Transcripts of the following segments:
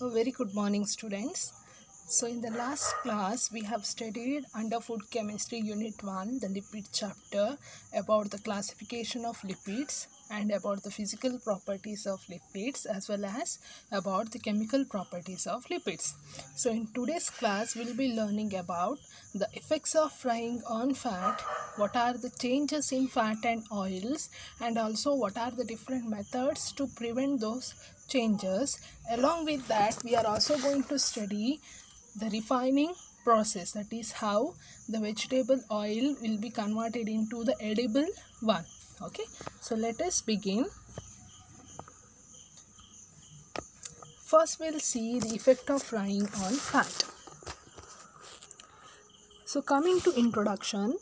A very good morning, students. So in the last class we have studied under food chemistry unit 1 the lipid chapter about the classification of lipids and about the physical properties of lipids as well as about the chemical properties of lipids. So in today's class we'll be learning about the effects of frying on fat, what are the changes in fat and oils, and also what are the different methods to prevent those changes. Along with that, we are also going to study the refining process, that is how the vegetable oil will be converted into the edible one. Okay, so let us begin. First we'll see the effect of frying on fat. So coming to introduction,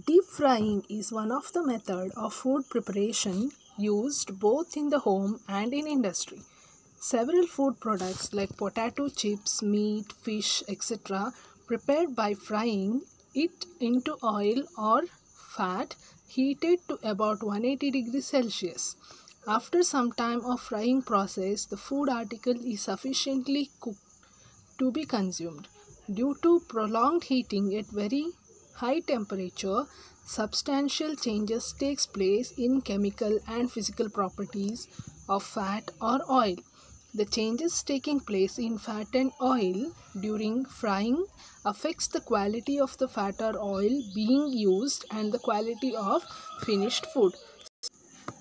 deep frying is one of the method of food preparation used both in the home and in industry. Several food products like potato chips, meat, fish, etc. prepared by frying it into oil or fat heated to about 180 degrees Celsius. After some time of frying process, the food article is sufficiently cooked to be consumed. Due to prolonged heating at very high temperature, substantial changes takes place in chemical and physical properties of fat or oil. The changes taking place in fat and oil during frying affects the quality of the fat or oil being used and the quality of finished food.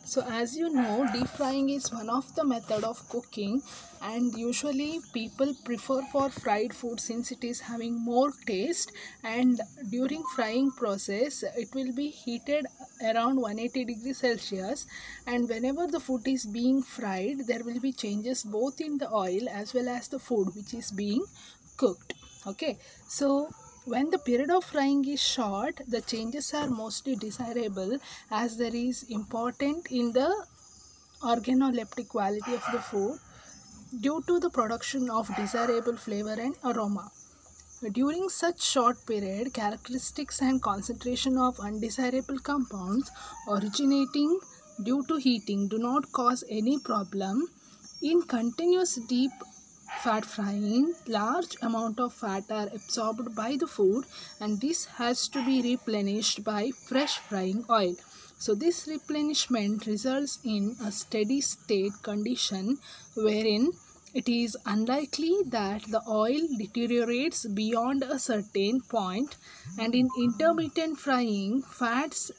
So as you know, deep frying is one of the method of cooking, and usually people prefer for fried food since it is having more taste, and during frying process it will be heated around 180 degrees Celsius, and whenever the food is being fried there will be changes both in the oil as well as the food which is being cooked. Okay, so when the period of frying is short, the changes are mostly desirable as there is important in the organoleptic quality of the food due to the production of desirable flavor and aroma. During such short period, characteristics and concentration of undesirable compounds originating due to heating do not cause any problem. In continuous deep fat frying, large amount of fat are absorbed by the food, and this has to be replenished by fresh frying oil. So this replenishment results in a steady state condition wherein it is unlikely that the oil deteriorates beyond a certain point, and in intermittent frying, fats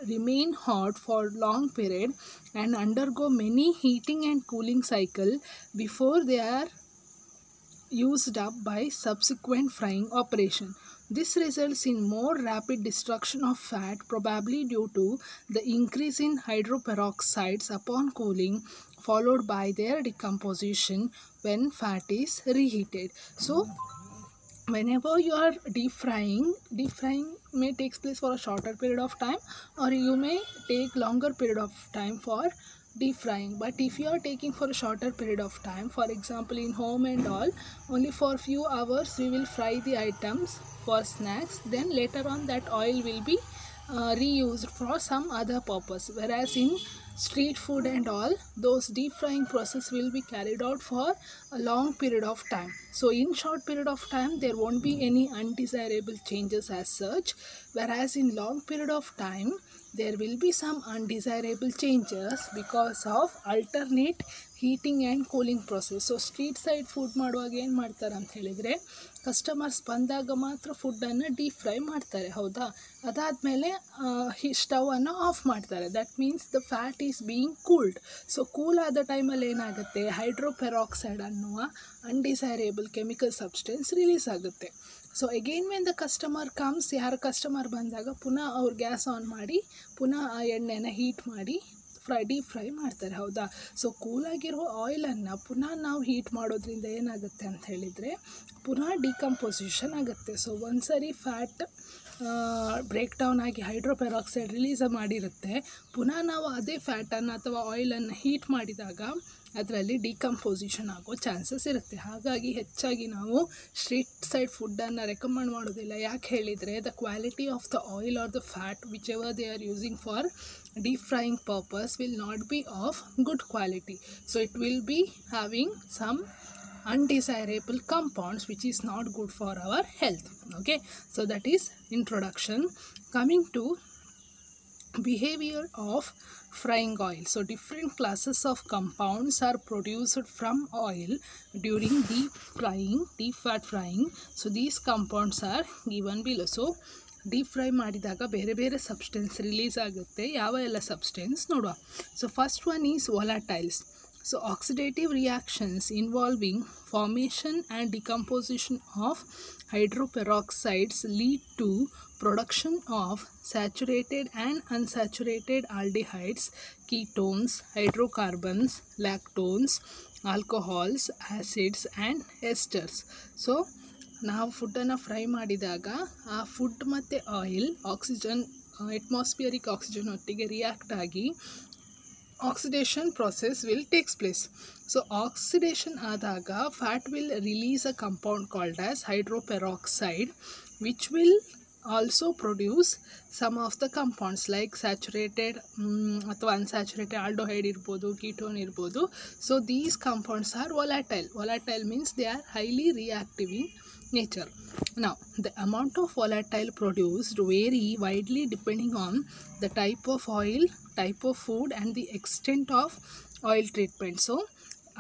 remain hot for long period and undergo many heating and cooling cycle before they are used up by subsequent frying operation. This results in more rapid destruction of fat, probably due to the increase in hydroperoxides upon cooling, followed by their decomposition when fat is reheated. So whenever you are deep frying may take place for a shorter period of time, or you may take longer period of time for deep frying. But if you are taking for a shorter period of time, for example in home and all, only for few hours we will fry the items for snacks, then later on that oil will be reused for some other purpose. Whereas in street food and all, those deep frying process will be carried out for a long period of time. So in short period of time there won't be any undesirable changes as such, whereas in long period of time there will be some undesirable changes because of alternate heating and cooling process. So street side food ಮಾಡುವಾಗ ಏನು ಮಾಡ್ತಾರೆ ಅಂತ ಹೇಳಿದರೆ, customers ಬಂದಾಗ ಮಾತ್ರ ಫುಡ್ಡನ್ನು deep fry ಮಾಡ್ತಾರೆ, ಹೌದಾ? ಅದಾದಮೇಲೆ ಸ್ಟವನ್ನು ಆಫ್ ಮಾಡ್ತಾರೆ. That means the fat is being cooled. So cool ಆದ ಟೈಮಲ್ಲಿ ಏನಾಗುತ್ತೆ, ಹೈಡ್ರೋಪೆರಾಕ್ಸೈಡ್ ಅನ್ನುವ ಅನ್ಡಿಸೈರೇಬಲ್ ಕೆಮಿಕಲ್ ಸಬ್ಸ್ಟೆನ್ಸ್ ರಿಲೀಸ್ ಆಗುತ್ತೆ. So again when the customer comes, ಯಾರ ಕಸ್ಟಮರ್ ಬಂದಾಗ ಪುನಃ ಅವ್ರು ಗ್ಯಾಸ್ ಆನ್ ಮಾಡಿ ಪುನಃ ಆ ಎಣ್ಣೆನ ಹೀಟ್ ಮಾಡಿ ಡೀಪ್ ಫ್ರೈ ಮಾಡ್ತಾರೆ, ಹೌದಾ? ಸೊ ಕೂಲಾಗಿರೋ ಆಯಿಲನ್ನು ಪುನಃ ನಾವು ಹೀಟ್ ಮಾಡೋದ್ರಿಂದ ಏನಾಗುತ್ತೆ ಅಂತ ಹೇಳಿದರೆ ಪುನಃ ಡಿಕಂಪೋಸಿಷನ್ ಆಗುತ್ತೆ. ಸೊ ಒಂದ್ಸರಿ ಫ್ಯಾಟ್ ಬ್ರೇಕ್ ಡೌನ್ ಆಗಿ ಹೈಡ್ರೋಪೆರಾಕ್ಸೈಡ್ ರಿಲೀಸ್ ಮಾಡಿರುತ್ತೆ, ಪುನಃ ನಾವು ಅದೇ ಫ್ಯಾಟನ್ನು ಅಥವಾ ಆಯಿಲನ್ನು ಹೀಟ್ ಮಾಡಿದಾಗ ಅದರಲ್ಲಿ ಡಿಕಂಪೋಸಿಷನ್ ಆಗೋ ಚಾನ್ಸಸ್ ಇರುತ್ತೆ. ಹಾಗಾಗಿ ಹೆಚ್ಚಾಗಿ ನಾವು ಸ್ಟ್ರೀಟ್ ಸೈಡ್ ಫುಡ್ಡನ್ನು ರೆಕಮೆಂಡ್ ಮಾಡೋದಿಲ್ಲ. ಯಾಕೆ ಹೇಳಿದರೆ the quality of the oil are the fat which ever they are using for deep frying purpose will not be of good quality. So it will be having some undesirable compounds which is not good for our health. Okay, so that is introduction. Coming to behavior of frying oil. So different classes of compounds are produced from oil during deep fat frying. So these compounds are given below. So deep fry ಮಾಡಿದಾಗ ಬೇರೆ ಬೇರೆ substance release ಆಗುತ್ತೆ. ಯಾವ ಎಲ್ಲ substance ನೋಡುವ. So first one is volatiles. So oxidative reactions involving formation and decomposition of hydroperoxides lead to production of saturated and unsaturated aldehydes, ketones, hydrocarbons, lactones, alcohols, acids and esters. So ನಾವು ಫುಡ್ಡನ್ನು fry ಮಾಡಿದಾಗ ಆ food ಮತ್ತು oil oxygen atmospheric oxygen ಒಟ್ಟಿಗೆ react ಆಗಿ oxidation process will takes place. So oxidation adaga fat will release a compound called as hydroperoxide, which will also produce some of the compounds like saturated ಅಥವಾ unsaturated aldehyde irbodu, ketone irbodu. So these compounds are volatile means they are highly reactive in nature. Now the amount of volatile produced vary widely depending on the type of oil, type of food and the extent of oil treatment. So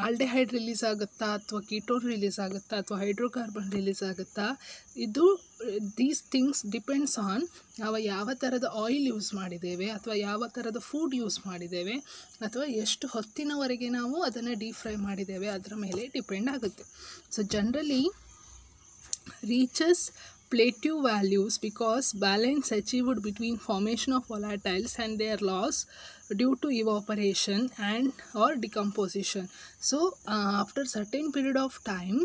aldehyde release ಆಗುತ್ತಾ ಅಥವಾ ketone release ಆಗುತ್ತಾ ಅಥವಾ hydrocarbon release ಆಗುತ್ತಾ, ಇದು these things depends on ನಾವು ಯಾವ ಥರದ oil use ಮಾಡಿದ್ದೇವೆ ಅಥವಾ ಯಾವ ಥರದ ಫುಡ್ ಯೂಸ್ ಮಾಡಿದ್ದೇವೆ ಅಥವಾ ಎಷ್ಟು ಹೊತ್ತಿನವರೆಗೆ ನಾವು ಅದನ್ನು ಡೀಪ್ ಫ್ರೈ ಮಾಡಿದ್ದೇವೆ ಅದರ ಮೇಲೆ ಡಿಪೆಂಡ್ ಆಗುತ್ತೆ. So generally reaches plateau values because balance achieved between formation of volatiles and their loss due to evaporation and or decomposition. So after certain period of time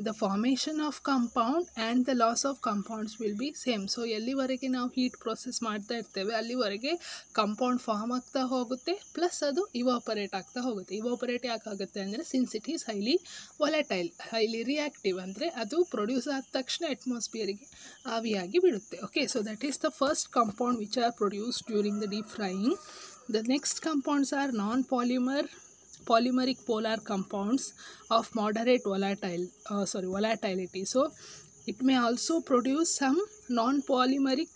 the formation of compound and the loss of compounds will be same. So ಎಲ್ಲಿವರೆಗೆ ನಾವು heat process ಮಾಡ್ತಾ ಇರ್ತೇವೆ ಅಲ್ಲಿವರೆಗೆ compound form ಆಗ್ತಾ ಹೋಗುತ್ತೆ, plus ಅದು evaporate ಆಗ್ತಾ ಹೋಗುತ್ತೆ. ಇವಾಪರೇಟ್ ಯಾಕಾಗುತ್ತೆ ಅಂದರೆ since it is highly volatile, highly reactive, ಅಂದರೆ ಅದು ಪ್ರೊಡ್ಯೂಸ್ ಆದ ತಕ್ಷಣ ಅಟ್ಮಾಸ್ಫಿಯರಿಗೆ ಆವಿಯಾಗಿ ಬಿಡುತ್ತೆ. Okay, so that is the first compound which are produced during the deep frying. The next compounds are polymeric polar compounds of moderate volatility. So it may also produce some non-polymeric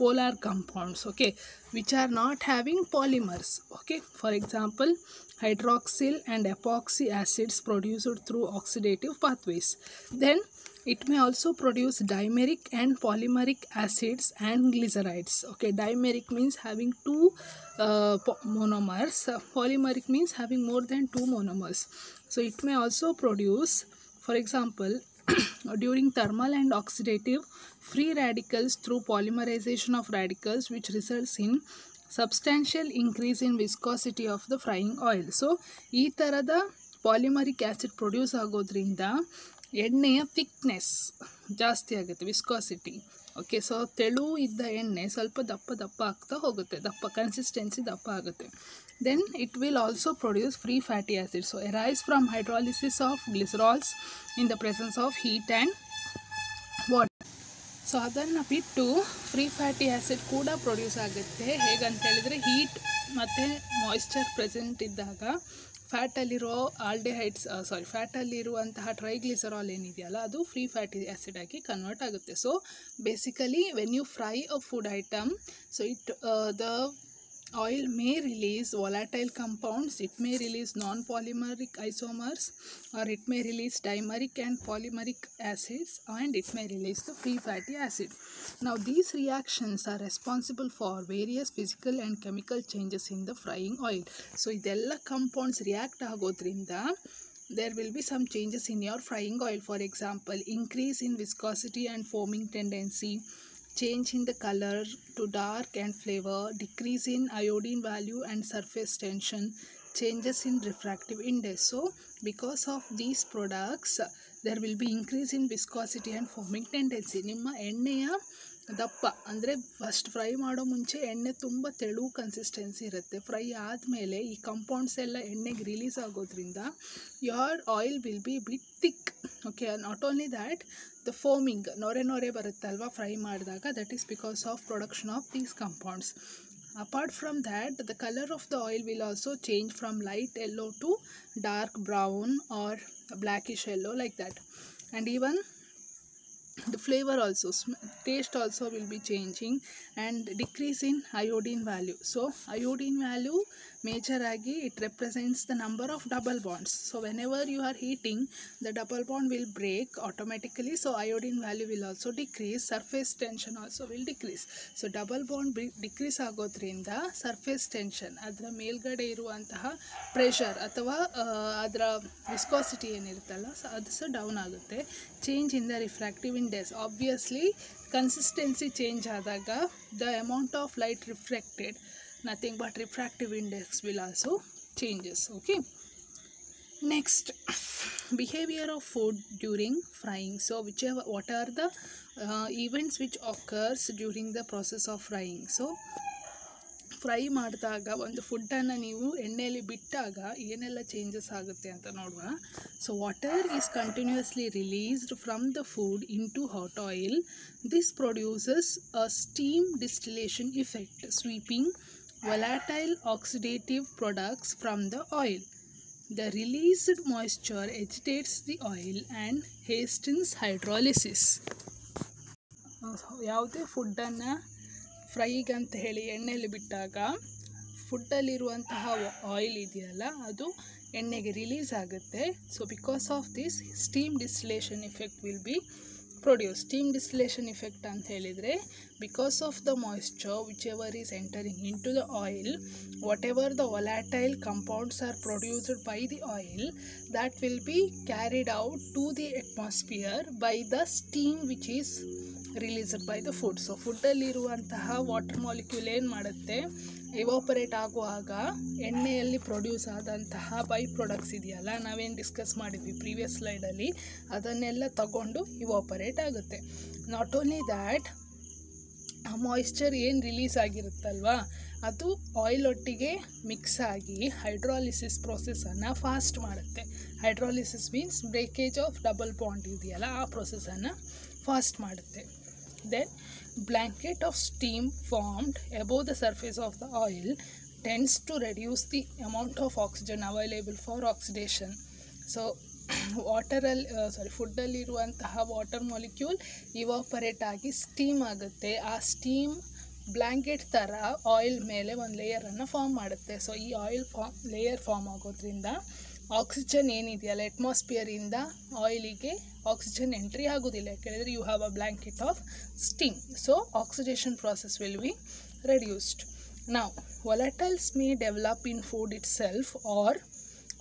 polar compounds, okay, which are not having polymers. Okay, for example hydroxyl and epoxy acids produced through oxidative pathways. Then it may also produce dimeric and polymeric acids and glycerides. Okay, dimeric means having two monomers, polymeric means having more than two monomers. So it may also produce, for example during thermal and oxidative free radicals through polymerization of radicals, which results in substantial increase in viscosity of the frying oil. So ಈ ಥರದ polymeric acid produce ಆಗೋದ್ರಿಂದ ಎಣ್ಣೆಯ thickness ಜಾಸ್ತಿ ಆಗುತ್ತೆ, viscosity. Okay, so ತೆಳು ಇದ್ದ ಎಣ್ಣೆ ಸ್ವಲ್ಪ ದಪ್ಪ ಆಗ್ತಾ ಹೋಗುತ್ತೆ, ಕನ್ಸಿಸ್ಟೆನ್ಸಿ ದಪ್ಪ ಆಗುತ್ತೆ. Then it will also produce free fatty acid. So arise from hydrolysis of glycerols in the presence of heat and water. So ಅದನ್ನು ಬಿಟ್ಟು ಫ್ರೀ ಫ್ಯಾಟಿ ಆ್ಯಸಿಡ್ ಕೂಡ ಪ್ರೊಡ್ಯೂಸ್ ಆಗುತ್ತೆ. ಹೇಗಂತ ಹೇಳಿದರೆ ಹೀಟ್ ಮತ್ತು ಮಾಯಿಶ್ಚರ್ ಪ್ರೆಸೆಂಟ್ ಇದ್ದಾಗ ಫ್ಯಾಟಲ್ಲಿರೋ ಫ್ಯಾಟಲ್ಲಿರುವಂತಹ ಟ್ರೈಗ್ಲಿಸರಾಲ್ ಏನಿದೆಯಲ್ಲ ಅದು ಫ್ರೀ ಫ್ಯಾಟಿ ಆ್ಯಸಿಡ್ ಆಗಿ ಕನ್ವರ್ಟ್ ಆಗುತ್ತೆ. So basically when you fry a food item, so the oil may release volatile compounds, it may release non-polymeric isomers, or it may release dimeric and polymeric acids, and it may release the free fatty acid. Now these reactions are responsible for various physical and chemical changes in the frying oil. So idella compounds react agodrinda there will be some changes in your frying oil. For example, increase in viscosity and foaming tendency, change in the color to dark and flavor, decrease in iodine value and surface tension, changes in refractive index. So because of these products there will be increase in viscosity and foaming tendency. ನಿಮ್ಮ ಎಣ್ಣೆಯ ದಪ್ಪ ಅಂದರೆ first fry ಮಾಡೋ ಮುಂಚೆ ಎಣ್ಣೆ ತುಂಬ ತೆಳು consistency ಇರುತ್ತೆ. ಫ್ರೈ ಆದಮೇಲೆ ಈ ಕಂಪೌಂಡ್ಸ್ ಎಲ್ಲ ಎಣ್ಣೆಗೆ ರಿಲೀಸ್ ಆಗೋದ್ರಿಂದ your oil will B bit thick. Okay, not only that, the foaming ನೊರೆ ಬರುತ್ತಲ್ವ ಫ್ರೈ ಮಾಡಿದಾಗ, that is because of production of these compounds. Apart from that, the color of the oil will also change from light yellow to dark brown or blackish yellow, like that. And even the flavor also, taste also will be changing, and decrease in iodine value. So iodine value major agi it represents the number of double bonds. So whenever you are heating, the double bond will break automatically, so iodine value will also decrease, surface tension also will decrease. So double bond decrease agodrinda surface tension adra ಮೇಲ್ಗಡೆ ಇರುವಂತಹ pressure ಅಥವಾ ಅದರ viscosity ಏನಿರುತ್ತಲ್ಲ ಅದು ಸಹ down ಆಗುತ್ತೆ. Change in the refractive index, obviously consistency change ಆದಾಗ the amount of light reflected, nothing but refractive index will also changes. Okay, next, behavior of food during frying. So what are the events which occurs during the process of frying? So fry ಮಾಡಿದಾಗ ಒಂದು ಫುಡ್ಡನ್ನು ನೀವು ಎಣ್ಣೆಯಲ್ಲಿ ಬಿಟ್ಟಾಗ ಏನೆಲ್ಲ changes ಆಗುತ್ತೆ ಅಂತ ನೋಡುವ. So water is continuously released from the food into hot oil. This produces a steam distillation effect sweeping volatile oxidative products from the oil. The released moisture agitates the oil and hastens hydrolysis. ಯಾವುದೇ ಫುಡ್ಡನ್ನು ಫ್ರೈಗೆ ಅಂತ ಹೇಳಿ ಎಣ್ಣೆಯಲ್ಲಿ ಬಿಟ್ಟಾಗ ಫುಡ್ಡಲ್ಲಿರುವಂತಹ oil ಇದೆಯಲ್ಲ ಅದು ಎಣ್ಣೆಗೆ release ಆಗುತ್ತೆ. So because of this steam distillation effect will be produce. Steam distillation effect ಅಂತ ಹೇಳಿದರೆ because of the moisture whichever is entering into the oil, whatever the volatile compounds are produced by the oil, that will be carried out to the atmosphere by the steam which is released by the food. So ಫುಡ್ಡಲ್ಲಿರುವಂತಹ water molecule ಏನು ಮಾಡುತ್ತೆ, evaporate ಆಗುವಾಗ ಎಣ್ಣೆಯಲ್ಲಿ produce ಆದಂತಹ by products ಇದೆಯಲ್ಲ, ನಾವೇನು discuss ಮಾಡಿದ್ವಿ previous ಸ್ಲೈಡಲ್ಲಿ, ಅದನ್ನೆಲ್ಲ ತಗೊಂಡು ಇವಾಪರೇಟ್ ಆಗುತ್ತೆ. ನಾಟ್ ಓನ್ಲಿ ದ್ಯಾಟ್, ಮಾಯಿಶ್ಚರ್ ಏನು ರಿಲೀಸ್ ಆಗಿರುತ್ತಲ್ವ ಅದು ಆಯಿಲ್ ಒಟ್ಟಿಗೆ ಮಿಕ್ಸ್ ಆಗಿ ಹೈಡ್ರಾಲಿಸಿಸ್ ಪ್ರೊಸೆಸನ್ನು ಫಾಸ್ಟ್ ಮಾಡುತ್ತೆ. Hydrolysis means breakage of double bond ಇದೆಯಲ್ಲ ಆ ಪ್ರೊಸೆಸನ್ನು ಫಾಸ್ಟ್ ಮಾಡುತ್ತೆ. Then blanket of steam formed above the surface of the oil tends to reduce the amount of oxygen available for oxidation. So ಫುಡ್ಡಲ್ಲಿರುವಂತಹ water molecule evaporate ಆಗಿ steam ಆಗುತ್ತೆ. ಆ steam blanket ಥರ oil ಮೇಲೆ ಒಂದು ಲೇಯರನ್ನು ಫಾರ್ಮ್ ಮಾಡುತ್ತೆ. ಸೊ ಈ ಆಯಿಲ್ ಲೇಯರ್ ಫಾರ್ಮ್ ಆಗೋದ್ರಿಂದ ಆಕ್ಸಿಜನ್ ಏನಿದೆಯಲ್ಲ ಅಟ್ಮಾಸ್ಫಿಯರಿಂದ ಆಯಿಲಿಗೆ ಆಕ್ಸಿಜನ್ ಎಂಟ್ರಿ ಆಗೋದಿಲ್ಲ, ಯಾಕೆಂದರೆ you have a blanket of steam. So oxidation process will be reduced. ನಾವು volatiles may develop in food itself or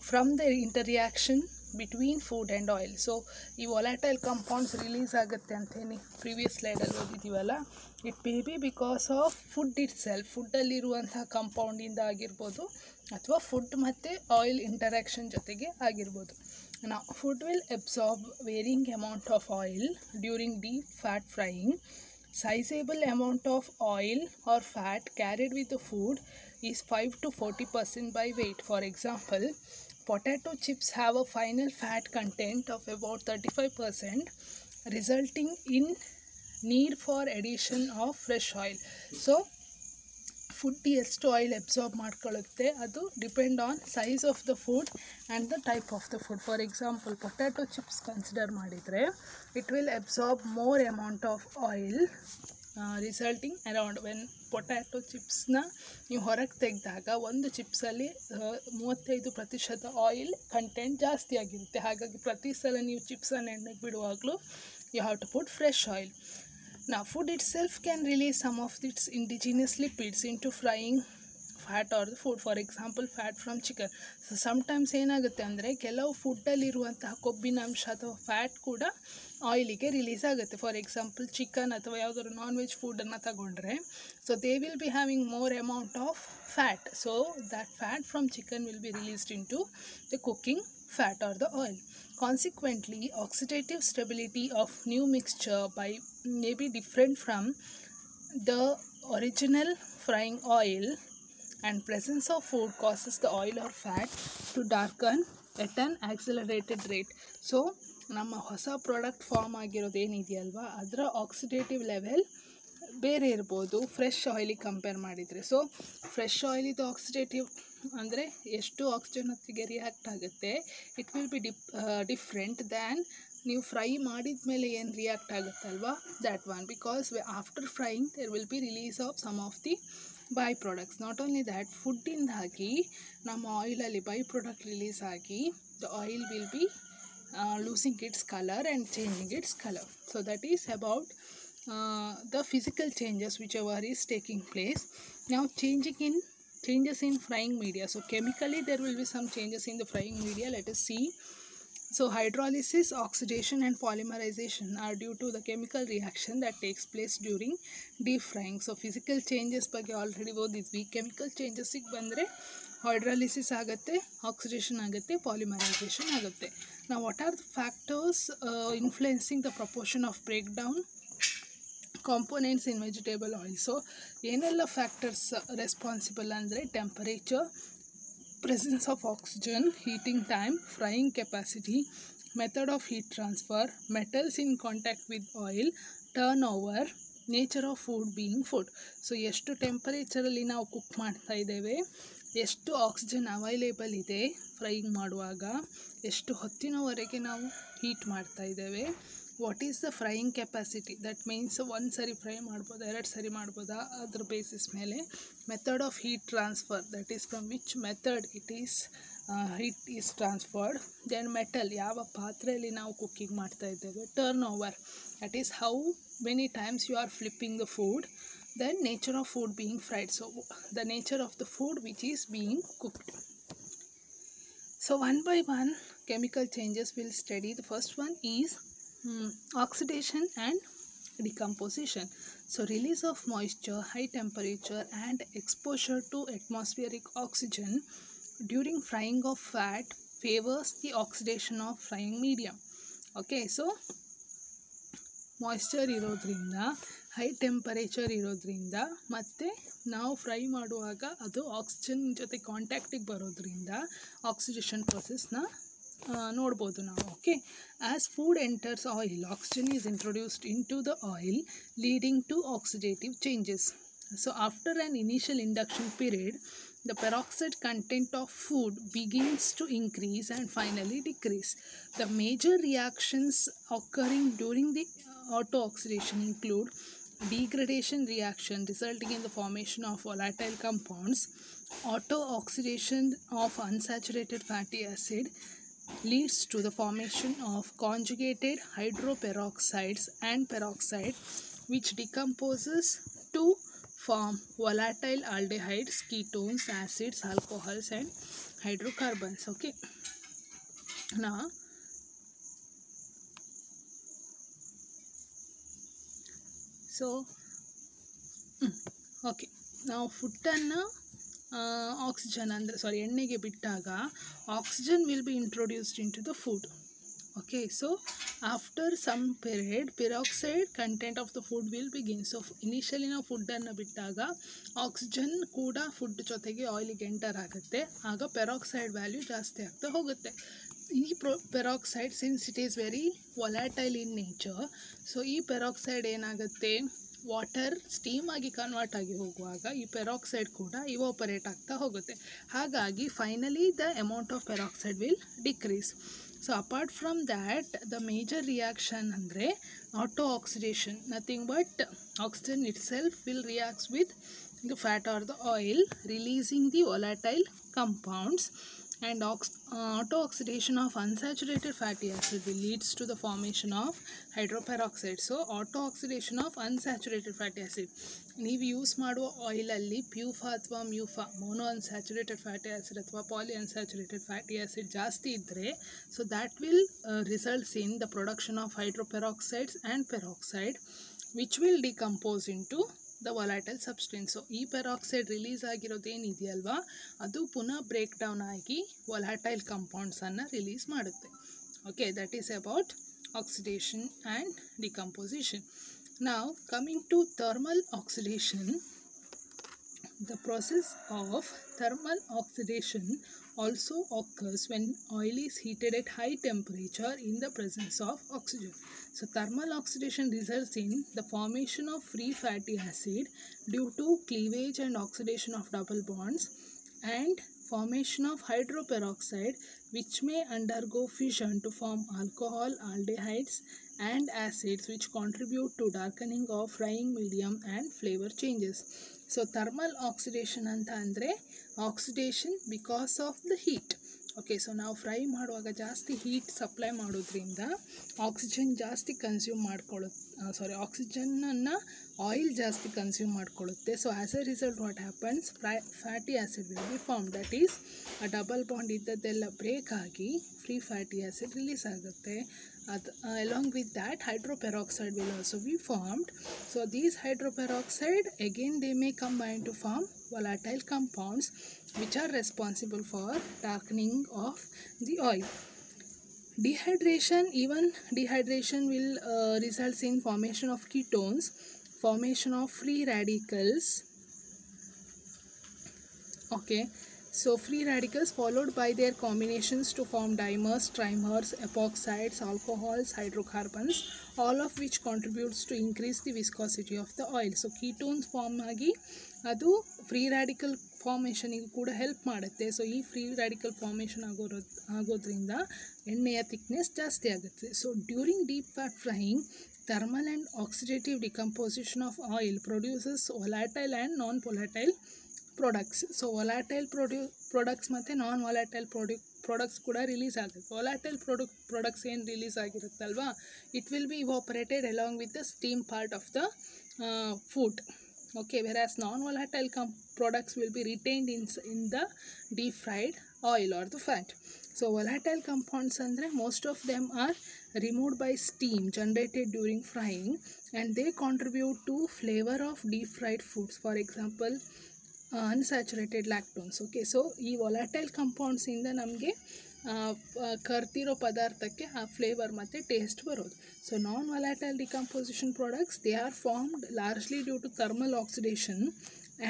from the interaction between food and oil. So ಈ volatile compounds release ಆಗುತ್ತೆ ಅಂತೇಳಿ previous ಸ್ಲೈಡಲ್ಲಿ ಓದಿದ್ದೀವಲ್ಲ, it may be because of food itself, ಫುಡ್ಡಲ್ಲಿರುವಂತಹ ಕಂಪೌಂಡಿಂದ ಆಗಿರ್ಬೋದು ಅಥವಾ ಫುಡ್ ಮತ್ತು ಆಯಿಲ್ ಇಂಟರಾಕ್ಷನ್ ಜೊತೆಗೆ ಆಗಿರ್ಬೋದು. Now food will absorb varying amount of oil during deep fat frying. Sizable amount of oil or fat carried with the food is 5 to 40% by weight. For example, potato chips have a final fat content of about 35%, resulting in need for addition of fresh oil. So food ಎಷ್ಟು oil absorb ಮಾಡ್ಕೊಳ್ಳುತ್ತೆ ಅದು depend on size of the food and the type of the food. For example potato chips consider ಮಾಡಿದರೆ it will absorb more amount of oil, resulting around when potato ಚಿಪ್ಸ್ನ ನೀವು ಹೊರಗೆ ತೆಗೆದಾಗ ಒಂದು ಚಿಪ್ಸಲ್ಲಿ 35% oil content ಜಾಸ್ತಿ ಆಗಿರುತ್ತೆ. ಹಾಗಾಗಿ ಪ್ರತಿ ಸಲ ನೀವು ಚಿಪ್ಸನ್ನು ಎಣ್ಣೆಗೆ ಬಿಡುವಾಗಲೂ you have to put fresh oil. Now food itself can release some of its indigenous lipids into frying fat or the food. For example, fat from chicken. So sometimes ಏನಾಗುತ್ತೆ ಅಂದರೆ ಕೆಲವು ಫುಡ್ಡಲ್ಲಿರುವಂತಹ ಕೊಬ್ಬಿನ ಅಂಶ ಅಥವಾ ಫ್ಯಾಟ್ ಕೂಡ ಆಯಿಲಿಗೆ ರಿಲೀಸ್ ಆಗುತ್ತೆ. For example chicken ಅಥವಾ ಯಾವುದಾದ್ರು ನಾನ್ ವೆಜ್ ಫುಡ್ಡನ್ನು ತಗೊಂಡ್ರೆ so they will be having more amount of fat. So that fat from chicken will be released into the cooking fat or the oil. Consequently, oxidative stability of new mixture may be different from the original frying oil, and presence of food causes the oil or fat to darken at an accelerated rate. So ನಮ್ಮ ಹೊಸ product form ಆಗಿರೋದು ಏನಿದೆಯಲ್ವಾ ಅದರ oxidative level ಬೇರೆ ಇರ್ಬೋದು fresh ಆಯಿಲಿಗೆ compare ಮಾಡಿದರೆ. So fresh ಆಯಿಲಿದು oxidative ಅಂದರೆ ಎಷ್ಟು ಆಕ್ಸಿಜನ್ ಹೊತ್ತಿಗೆ ರಿಯಾಕ್ಟ್ ಆಗುತ್ತೆ, it will be different than ನೀವು ಫ್ರೈ ಮಾಡಿದ ಮೇಲೆ ಏನು ರಿಯಾಕ್ಟ್ ಆಗುತ್ತಲ್ವಾ, that one. Because after frying there will be release of some of the by products. Not only that, ಫುಡ್ಡಿಂದಾಗಿ ನಮ್ಮ ಆಯಿಲಲ್ಲಿ ಬೈ ಪ್ರಾಡಕ್ಟ್ ರಿಲೀಸ್ ಆಗಿ the oil will be losing its color and changing its color. So that is about the physical changes whichever is taking place. Now changes in frying media. So chemically there will be some changes in the frying media. Let us see. So hydrolysis, oxidation and polymerization are due to the chemical reaction that takes place during deep frying. So physical changes ಬಗ್ಗೆ already ಓದಿದ್ವಿ. chemical changes ಗೆ ಬಂದರೆ hydrolysis ಆಗುತ್ತೆ, oxidation ಆಗುತ್ತೆ, polymerization ಆಗುತ್ತೆ. ನಾವು what are the factors influencing the proportion of break down components in vegetable oil. So ಏನೆಲ್ಲ factors responsible ಅಂದರೆ temperature, presence of oxygen, heating time, frying capacity, method of heat transfer, metals in contact with oil, turnover, nature of food being food. So ಎಷ್ಟು ಟೆಂಪರೇಚರಲ್ಲಿ ನಾವು cook ಮಾಡ್ತಾ ಇದ್ದೇವೆ, ಎಷ್ಟು oxygen available ಇದೆ frying ಮಾಡುವಾಗ, ಎಷ್ಟು ಹೊತ್ತಿನವರೆಗೆ ನಾವು ಹೀಟ್ ಮಾಡ್ತಾ ಇದ್ದೇವೆ, what is the frying capacity, that means ಒಂದು ಸರಿ ಫ್ರೈ ಮಾಡ್ಬೋದಾ, 2 ಸರಿ ಮಾಡ್ಬೋದಾ, ಅದ್ರ ಬೇಸಿಸ್ ಮೇಲೆ. Method of heat transfer, that is from which method it is heat is transferred. Then metal, ಯಾವ ಪಾತ್ರೆಯಲ್ಲಿ ನಾವು ಕುಕ್ಕಿಂಗ್ ಮಾಡ್ತಾ ಇದ್ದೇವೆ. Turn over, that is how many times you are flipping the food. Then nature of food being fried, so the nature of the food which is being cooked. So one by one chemical changes we'll study. The first one is oxidation and decomposition. So release of moisture, high temperature and exposure to atmospheric oxygen during frying of fat favors the oxidation of frying medium. Okay, so moisture ಇರೋದ್ರಿಂದ, high temperature ಇರೋದ್ರಿಂದ, ಮತ್ತು ನಾವು fry ಮಾಡುವಾಗ ಅದು oxygen ಜೊತೆ ಕಾಂಟ್ಯಾಕ್ಟಿಗೆ ಬರೋದ್ರಿಂದ oxidation ಪ್ರೊಸೆಸ್ನ ನೋಡ್ಬೋದು ನಾವು. Okay, as food enters oil, oxygen is introduced into the oil leading to oxidative changes. So after an initial induction period, the peroxide content of food begins to increase and finally decrease. The major reactions occurring during the auto-oxidation include degradation reaction resulting in the formation of volatile compounds. Auto-oxidation of unsaturated fatty acid leads to the formation of conjugated hydroperoxides and peroxide, which decomposes to form volatile aldehydes, ketones, acids, alcohols and hydrocarbons. Okay, now ನಾವು ಫುಡ್ಡನ್ನು oxygen ಅಂದರೆ ಎಣ್ಣೆಗೆ ಬಿಟ್ಟಾಗ oxygen will be introduced into the food. Okay, so after some period peroxide content of the food will begin. So initially ನಾವು ಫುಡ್ಡನ್ನು ಬಿಟ್ಟಾಗ oxygen ಕೂಡ food ಜೊತೆಗೆ ಆಯಿಲಿಗೆ ಎಂಟರ್ ಆಗುತ್ತೆ, ಆಗ ಪೆರಾಕ್ಸೈಡ್ ವ್ಯಾಲ್ಯೂ ಜಾಸ್ತಿ ಆಗ್ತಾ ಹೋಗುತ್ತೆ. ಈ peroxide since it is very volatile in nature, so ಈ ಪೆರಾಕ್ಸೈಡ್ ಏನಾಗುತ್ತೆ, ವಾಟರ್ ಸ್ಟೀಮ್ ಆಗಿ ಕನ್ವರ್ಟ್ ಆಗಿ ಹೋಗುವಾಗ ಈ ಪೆರಾಕ್ಸೈಡ್ ಕೂಡ ಇವಾಪರೇಟ್ ಆಗ್ತಾ ಹೋಗುತ್ತೆ. ಹಾಗಾಗಿ finally the amount of peroxide will decrease. So apart from that, the major reaction andre auto oxidation, nothing but oxygen itself will react with the fat or the oil, releasing the volatile compounds, and auto oxidation of unsaturated fatty acid will leads to the formation of hydroperoxide. So auto oxidation of unsaturated fatty acid, ನೀವು use ಮಾಡುವ ಆಯಿಲಲ್ಲಿ PUFA ಅಥವಾ MUFA mono unsaturated fatty acid ಅಥವಾ poly unsaturated fatty acid ಜಾಸ್ತಿ ಇದ್ದರೆ, so that will results in the production of hydroperoxides and peroxide which will decompose into the volatile substance. So ಈ peroxide ರಿಲೀಸ್ ಆಗಿರೋದೇನಿದೆಯಲ್ವಾ, ಅದು ಪುನಃ break down ಆಗಿ volatile ಕಂಪೌಂಡ್ಸನ್ನು ರಿಲೀಸ್ ಮಾಡುತ್ತೆ. Okay, that is about oxidation and decomposition. Now coming to thermal oxidation, The process of thermal oxidation also occurs when oil is heated at high temperature in the presence of oxygen. So thermal oxidation results in the formation of free fatty acid due to cleavage and oxidation of double bonds, and formation of hydroperoxide, which may undergo fission to form alcohol, aldehydes and acids, which contribute to darkening of frying medium and flavor changes. So thermal oxidation anta andre oxidation because of the heat. Okay, so ನಾವು fry ಮಾಡುವಾಗ ಜಾಸ್ತಿ heat supply ಮಾಡೋದ್ರಿಂದ oxygen ಜಾಸ್ತಿ consume ಆಕ್ಸಿಜನನ್ನು oil ಜಾಸ್ತಿ consume ಮಾಡ್ಕೊಳ್ಳುತ್ತೆ. So as a result what happens, fatty acid will be form. That is ಆ double bond ಇದ್ದದ್ದೆಲ್ಲ ಬ್ರೇಕ್ ಆಗಿ ಫ್ರೀ ಫ್ಯಾಟಿ ಆ್ಯಸಿಡ್ ರಿಲೀಸ್ ಆಗುತ್ತೆ. Along with that, hydroperoxide will also be formed. So these hydroperoxide, again they may combine to form volatile compounds which are responsible for darkening of the oil. Dehydration will result in formation of ketones, formation of free radicals. Okay, so free radicals followed by their combinations to form dimers, trimers, epoxides, alcohols, hydrocarbons, all of which contributes to increase the viscosity of the oil. So ketones form agi adu free radical formation igu kuda help ಮಾಡುತ್ತೆ. So ಈ free radical formation ಆಗೋದ್ರಿಂದ ಎಣ್ಣೆಯ thickness ಜಾಸ್ತಿ ಆಗುತ್ತೆ. So during deep fat frying, thermal and oxidative decomposition of oil produces volatile and non-volatile products. So volatile products ಮತ್ತು non volatile products ಕೂಡ release ಆಗುತ್ತೆ. Volatile products ಏನು ರಿಲೀಸ್ ಆಗಿರುತ್ತಲ್ವಾ, it will be evaporated along with the steam part of the food. Okay, whereas non-volatile products will be retained in the deep fried oil or the fat. So volatile compounds andre most of them are removed by steam generated during frying, and they contribute to flavor of deep fried foods. For example, unsaturated lactones. Okay, so ಈ volatile compounds ಇಂದ ನಮಗೆ ಕರ್ತಿರೋ ಪದಾರ್ಥಕ್ಕೆ ಆ flavour ಮತ್ತು taste ಬರೋದು. So non volatile decomposition products, they are formed largely due to thermal oxidation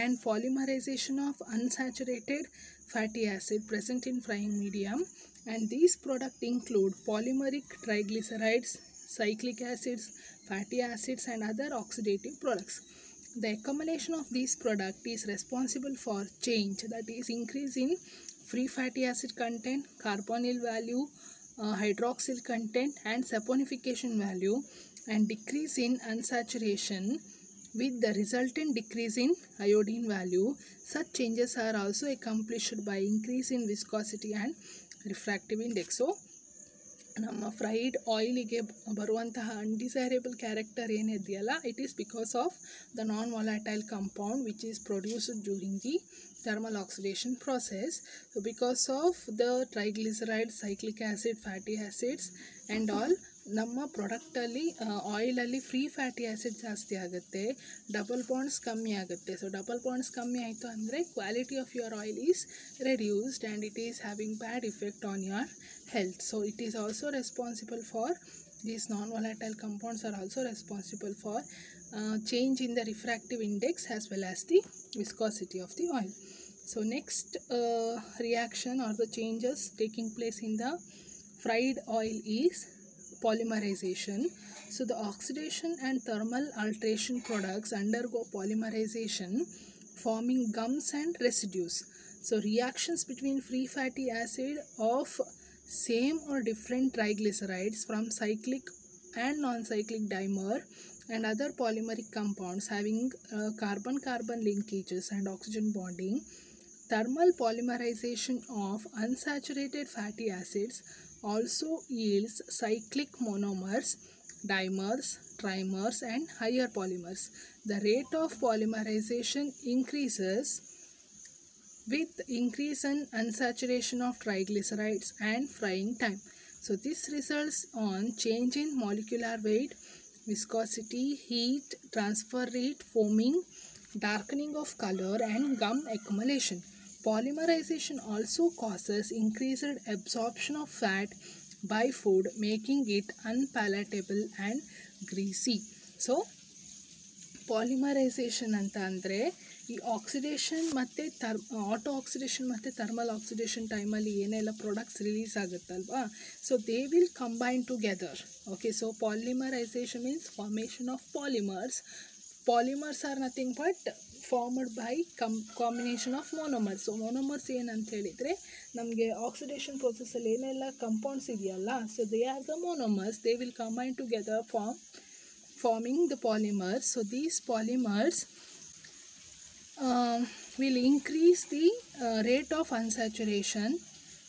and polymerization of unsaturated fatty acid present in frying medium, and these products include polymeric triglycerides, cyclic acids, fatty acids and other oxidative products. The accumulation of these products is responsible for change, that is increase in free fatty acid content, carbonyl value, hydroxyl content and saponification value, and decrease in unsaturation with the resultant decrease in iodine value. Such changes are also accomplished by increase in viscosity and refractive index. So ನಮ್ಮ fried ಆಯಿಲಿಗೆ ಬರುವಂತಹ ಅನ್ಡಿಸೈರೇಬಲ್ character ಏನಿದೆಯಲ್ಲ, it is because of the non volatile compound which is produced during the thermal oxidation process. So because of the triglycerides, cyclic acid, fatty acids and all, ನಮ್ಮ ಪ್ರಾಡಕ್ಟಲ್ಲಿ ಆಯಿಲಲ್ಲಿ free fatty acid ಜಾಸ್ತಿ ಆಗುತ್ತೆ, double bonds ಕಮ್ಮಿ ಆಗುತ್ತೆ. So double bonds ಕಮ್ಮಿ ಆಯಿತು ಅಂದರೆ quality of your oil is reduced and it is having bad effect on your health. So it is also responsible for, these non-volatile compounds are also responsible for change in the refractive index as well as the viscosity of the oil. So next reaction or the changes taking place in the fried oil is polymerization. So the oxidation and thermal alteration products undergo polymerization, forming gums and residues. So reactions between free fatty acid of same or different triglycerides from cyclic and non-cyclic dimer and other polymeric compounds having carbon-carbon linkages and oxygen bonding. Thermal polymerization of unsaturated fatty acids also yields cyclic monomers, dimers, trimers and higher polymers. The rate of polymerization increases with increase in unsaturation of triglycerides and frying time. So this results on change in molecular weight, viscosity, heat, transfer rate, foaming, darkening of color and gum accumulation. Polymerization also causes increased absorption of fat by food, making it unpalatable and greasy. So polymerization anta andre ಈ oxidation ಮತ್ತು auto oxidation ಮತ್ತು thermal oxidation ಟೈಮಲ್ಲಿ ಏನೆಲ್ಲ products release ಆಗುತ್ತಲ್ವಾ, so they will combine together. Okay, so polymerization means formation of polymers. Polymers are nothing but formed by combination of monomers. So monomers ಏನಂತ ಹೇಳಿದರೆ ನಮಗೆ oxidation ಪ್ರೊಸೆಸ್ಸಲ್ಲಿ ಏನೆಲ್ಲ ಕಂಪೌಂಡ್ಸ್ ಇದೆಯಲ್ಲ, so they are the monomers. They will combine together forming the polymers. So these polymers will increase the rate of unsaturation,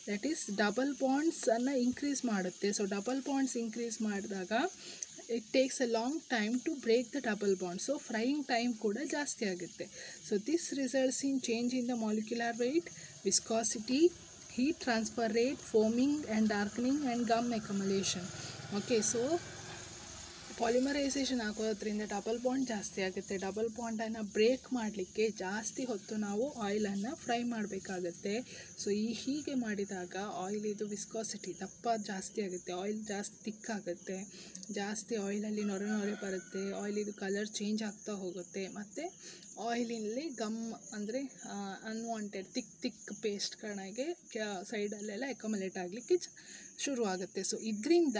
that is double bonds ಅನ್ನು increase ಮಾಡುತ್ತೆ. So double bonds increase ಮಾಡಿದಾಗ it takes a long time to break the double bond, so frying time kuda jaasti agutte. So this results in change in the molecular weight, viscosity, heat transfer rate, foaming and darkening and gum accumulation. Okay, so polymerisation ಆಗೋದ್ರಿಂದ double bond ಜಾಸ್ತಿ ಆಗುತ್ತೆ. Double ಬಾಂಡನ್ನು break ಮಾಡಲಿಕ್ಕೆ ಜಾಸ್ತಿ ಹೊತ್ತು ನಾವು ಆಯಿಲನ್ನು fry ಮಾಡಬೇಕಾಗತ್ತೆ. So ಹೀಗೆ ಮಾಡಿದಾಗ ಆಯಿಲಿದು ವಿಸ್ಕಾಸಿಟಿ ದಪ್ಪ ಜಾಸ್ತಿ ಆಗುತ್ತೆ, ಆಯಿಲ್ ಜಾಸ್ತಿ ತಿಕ್ಕಾಗುತ್ತೆ, ಜಾಸ್ತಿ ಆಯಿಲಲ್ಲಿ ನೊರೆ ನೊರೆ ಬರುತ್ತೆ, ಆಯಿಲಿದು ಕಲರ್ ಚೇಂಜ್ ಆಗ್ತಾ ಹೋಗುತ್ತೆ, ಮತ್ತು ಆಯಿಲಿನಲ್ಲಿ ಗಮ್ ಅಂದರೆ ಅನ್ವಾಂಟೆಡ್ ತಿಕ್ ಪೇಸ್ಟ್ಗಳಿಗೆ ಸೈಡಲ್ಲೆಲ್ಲ ಅಕ್ಯುಮುಲೇಟ್ ಆಗಲಿಕ್ಕೆ ಶುರುವಾಗುತ್ತೆ. ಸೊ ಇದರಿಂದ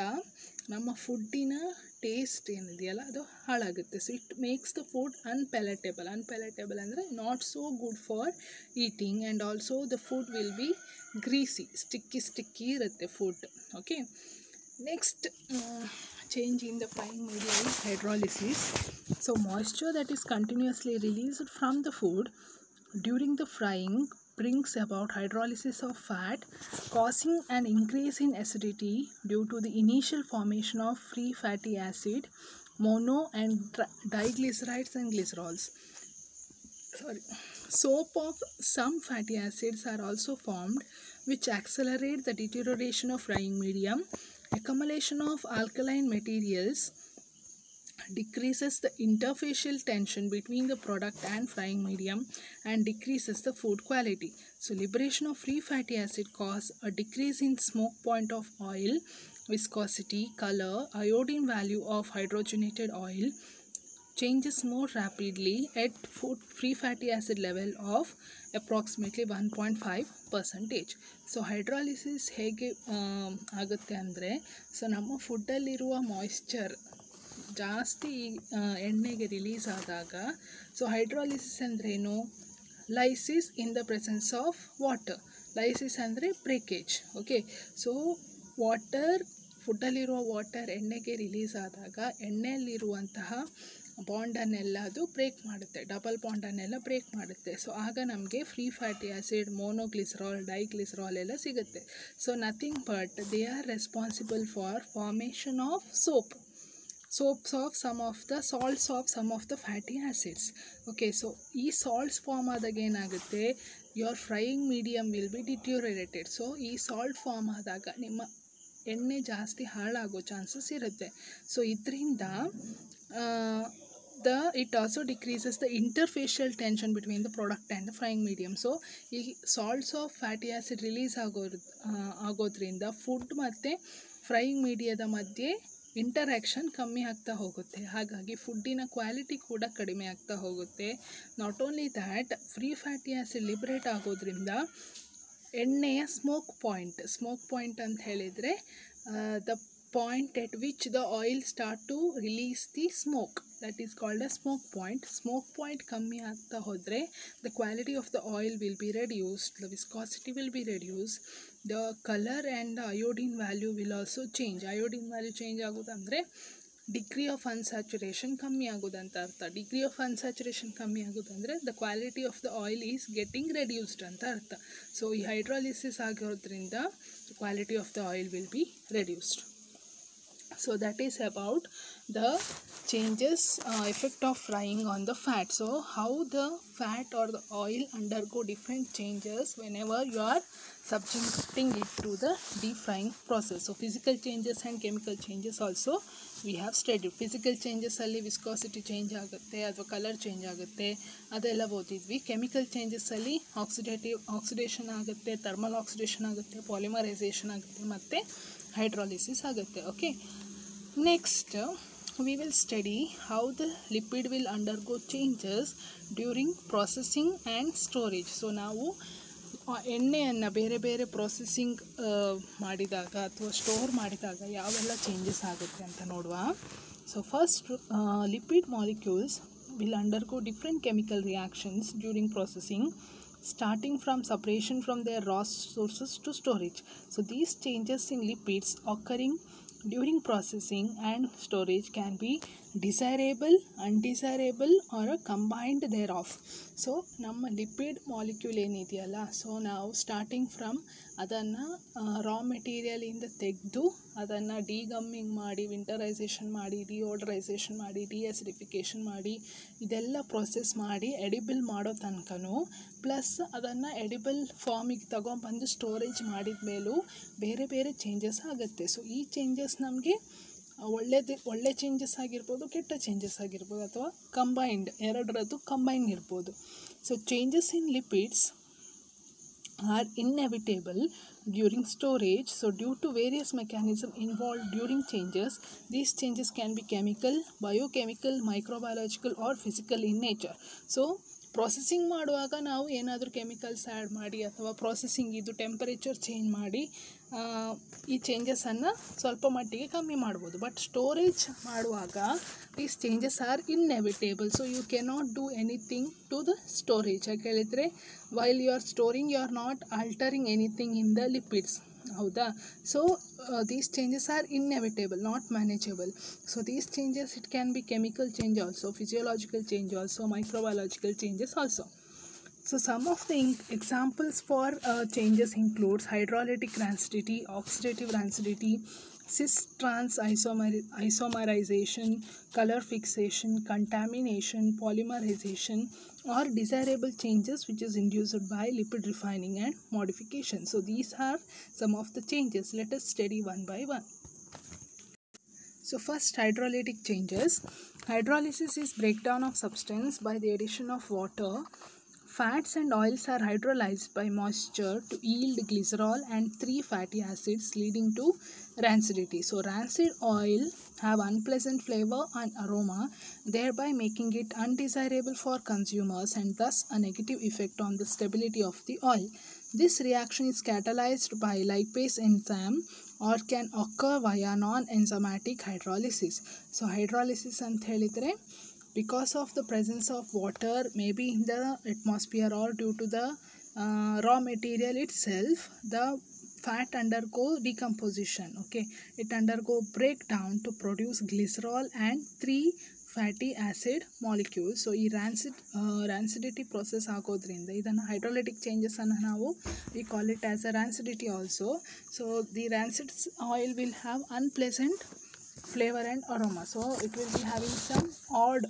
ನಮ್ಮ ಫುಡ್ಡಿನ ಟೇಸ್ಟ್ ಏನಿದೆಯಲ್ಲ ಅದು ಹಾಳಾಗುತ್ತೆ. So it makes the food unpalatable ಅಂದರೆ not so good for eating, and also the food will be greasy, sticky ಇರುತ್ತೆ food. Okay, next change in the frying media is hydrolysis. So moisture that is continuously released from the food during the frying brings about hydrolysis of fat, causing an increase in acidity due to the initial formation of free fatty acid, mono and diglycerides and glycerols. Soap of some fatty acids are also formed, which accelerate the deterioration of frying medium. Accumulation of alkaline materials decreases the interfacial tension between the product and frying medium and decreases the food quality. So liberation of free fatty acid cause a decrease in smoke point of oil, viscosity, color, iodine value of hydrogenated oil changes more rapidly at free fatty acid level of approximately 1.5%. So hydrolysis ಹೇಗೆ ಆಗುತ್ತೆ ಅಂದರೆ, so ನಮ್ಮ ಫುಡ್ಡಲ್ಲಿರುವ moisture ಜಾಸ್ತಿ ಎಣ್ಣೆಗೆ release ಆದಾಗ, so hydrolysis ಅಂದ್ರೇನು, lysis in the presence of water. Lysis ಅಂದರೆ breakage. Okay, so ಫುಡ್ಡಲ್ಲಿರುವ water ಎಣ್ಣೆಗೆ ರಿಲೀಸ್ ಆದಾಗ ಎಣ್ಣೆಯಲ್ಲಿರುವಂತಹ ಬಾಂಡನ್ನೆಲ್ಲ ಅದು ಬ್ರೇಕ್ ಮಾಡುತ್ತೆ, ಡಬಲ್ ಬಾಂಡನ್ನೆಲ್ಲ ಬ್ರೇಕ್ ಮಾಡುತ್ತೆ. ಸೊ ಆಗ ನಮಗೆ ಫ್ರೀ ಫ್ಯಾಟಿ ಆ್ಯಸಿಡ್, ಮೋನೋಗ್ಲಿಸರಾಲ್, ಡೈಗ್ಲಿಸರಾಲ್ ಎಲ್ಲ ಸಿಗುತ್ತೆ. So nothing but they are responsible for formation of soaps of some of the salts of some of the fatty acids. Okay, so ಈ salts form ಆದಾಗ ಏನಾಗುತ್ತೆ, your frying medium will be deteriorated. So ಈ salt form ಆದಾಗ ನಿಮ್ಮ ಎಣ್ಣೆ ಜಾಸ್ತಿ ಹಾಳಾಗೋ chances ಇರುತ್ತೆ. ಸೊ ಇದರಿಂದ it also decreases the interfacial tension between the product and the frying medium. So ಈ salts of fatty acid release ಆಗೋದ್ರಿಂದ ಫುಡ್ ಮತ್ತು ಫ್ರೈಯಿಂಗ್ ಮೀಡಿಯಾದ ಮಧ್ಯೆ ಇಂಟರ್ಯಾಕ್ಷನ್ ಕಮ್ಮಿ ಆಗ್ತಾ ಹೋಗುತ್ತೆ. ಹಾಗಾಗಿ ಫುಡ್ಡಿನ ಕ್ವಾಲಿಟಿ ಕೂಡ ಕಡಿಮೆ ಆಗ್ತಾ ಹೋಗುತ್ತೆ. Not only that, free fatty acid liberate ಆಗೋದ್ರಿಂದ ಎಣ್ಣೆಯ ಸ್ಮೋಕ್ ಪಾಯಿಂಟ್ ಅಂತ ಹೇಳಿದರೆ the point at which the oil start to release the smoke, that is called a smoke point ಕಮ್ಮಿ ಆಗ್ತಾ ಹೋದರೆ the quality of the oil will be reduced, the viscosity will be reduced, the color and the iodine value will also change. iodine value change ಆಗೋದಂದರೆ degree of unsaturation ಕಮ್ಮಿ ಆಗೋದಂತ ಅರ್ಥ. Degree of unsaturation ಕಮ್ಮಿ ಆಗೋದಂದರೆ the quality of the oil is getting reduced ಅಂತ ಅರ್ಥ. So ಈ hydrolysis ಆಗೋದ್ರಿಂದ quality of the oil will be reduced. So that is about the changes effect of frying on the fat. So how the fat or the oil undergo different changes whenever you are subjecting it to the deep frying process. So physical changes and chemical changes also we have studied. Physical changes ಅಲ್ಲಿ viscosity change ಆಗುತ್ತೆ ಅಥವಾ colour change ಆಗುತ್ತೆ, ಅದೆಲ್ಲ ಓದಿದ್ವಿ. Chemical changes ಅಲ್ಲಿ oxidation ಆಗುತ್ತೆ, thermal oxidation ಆಗುತ್ತೆ, polymerization ಆಗುತ್ತೆ, ಮತ್ತು ಹೈಡ್ರಾಲಿಸಿಸ್ ಆಗುತ್ತೆ. Okay, next we will study how the lipid will undergo changes during processing and storage. So ನಾವು ಎಣ್ಣೆಯನ್ನು ಬೇರೆ ಬೇರೆ ಪ್ರೊಸೆಸಿಂಗ್ ಮಾಡಿದಾಗ ಅಥವಾ ಸ್ಟೋರ್ ಮಾಡಿದಾಗ ಯಾವೆಲ್ಲ ಚೇಂಜಸ್ ಆಗುತ್ತೆ ಅಂತ ನೋಡುವ. So first, lipid molecules will undergo different chemical reactions during processing, starting from separation from their raw sources to storage. So these changes in lipids occurring during processing and storage can be desirable, undesirable or a combined thereof. So ನಮ್ಮ lipid molecule ಏನಿದೆಯಲ್ಲ, so ನಾವು starting from ಅದನ್ನು ರಾ ಮೆಟೀರಿಯಲಿಂದ ತೆಗೆದು ಅದನ್ನು degumming ಮಾಡಿ, ವಿಂಟರೈಸೇಷನ್ ಮಾಡಿ, ಡಿಯೋಡ್ರೈಸೇಷನ್ ಮಾಡಿ, ಡಿಯಾಸಿಡಿಫಿಕೇಷನ್ ಮಾಡಿ, ಇದೆಲ್ಲ ಪ್ರೊಸೆಸ್ ಮಾಡಿ ಎಡಿಬಲ್ ಮಾಡೋ ತನಕನೂ, ಪ್ಲಸ್ ಅದನ್ನು ಎಡಿಬಲ್ ಫಾರ್ಮಿಗೆ ತಗೊಂಡ್ಬಂದು ಸ್ಟೋರೇಜ್ ಮಾಡಿದ ಮೇಲೂ ಬೇರೆ ಬೇರೆ ಚೇಂಜಸ್ ಆಗುತ್ತೆ. ಸೊ ಈ ಚೇಂಜಸ್ ನಮಗೆ ಒಳ್ಳೆ ಚೇಂಜಸ್ ಆಗಿರ್ಬೋದು, ಕೆಟ್ಟ ಚೇಂಜಸ್ ಆಗಿರ್ಬೋದು, ಅಥವಾ ಕಂಬೈನ್ಡ್, ಎರಡರದ್ದು ಕಂಬೈನ್ ಇರ್ಬೋದು. So changes in lipids are inevitable during storage. So due to various mechanisms involved during changes, these changes can be chemical, biochemical, microbiological or physical in nature. So processing ಮಾಡುವಾಗ ನಾವು ಏನಾದರೂ chemicals add ಮಾಡಿ ಅಥವಾ processing ಇದು temperature change ಮಾಡಿ ಈ ಚೇಂಜಸನ್ನು ಸ್ವಲ್ಪ ಮಟ್ಟಿಗೆ ಕಮ್ಮಿ ಮಾಡ್ಬೋದು. ಬಟ್ ಸ್ಟೋರೇಜ್ ಮಾಡುವಾಗ these changes are inevitable. So you cannot do anything to the storage. ಯಾಕೆ ಹೇಳಿದರೆ while you are storing you are not altering anything in the lipids. ಹೌದಾ? So these changes are inevitable, not manageable. So these changes, it can be chemical change also, physiological change also, microbiological changes also. So some of the examples for changes includes hydrolytic rancidity, oxidative rancidity, cis-trans isomerization, color fixation, contamination, polymerization, or desirable changes which is induced by lipid refining and modification. So these are some of the changes. Let us study one by one. So first, hydrolytic changes. Hydrolysis is breakdown of substance by the addition of water. Fats and oils are hydrolyzed by moisture to yield glycerol and 3 fatty acids, leading to rancidity. So rancid oil have unpleasant flavor and aroma, thereby making it undesirable for consumers and thus a negative effect on the stability of the oil. This reaction is catalyzed by lipase enzyme or can occur via non-enzymatic hydrolysis. So hydrolysis ant helidre, because of the presence of water maybe in the atmosphere or due to the raw material itself, the fat undergo decomposition. Okay, it undergo breakdown to produce glycerol and 3 fatty acid molecules. So ಈ rancidity process ಆಗೋದ್ರಿಂದ ಇದನ್ನು hydrolytic changes ಅನ್ನು ನಾವು we call it as a rancidity also. So the rancid oil will have unpleasant flavor and aroma, so it will be having some odd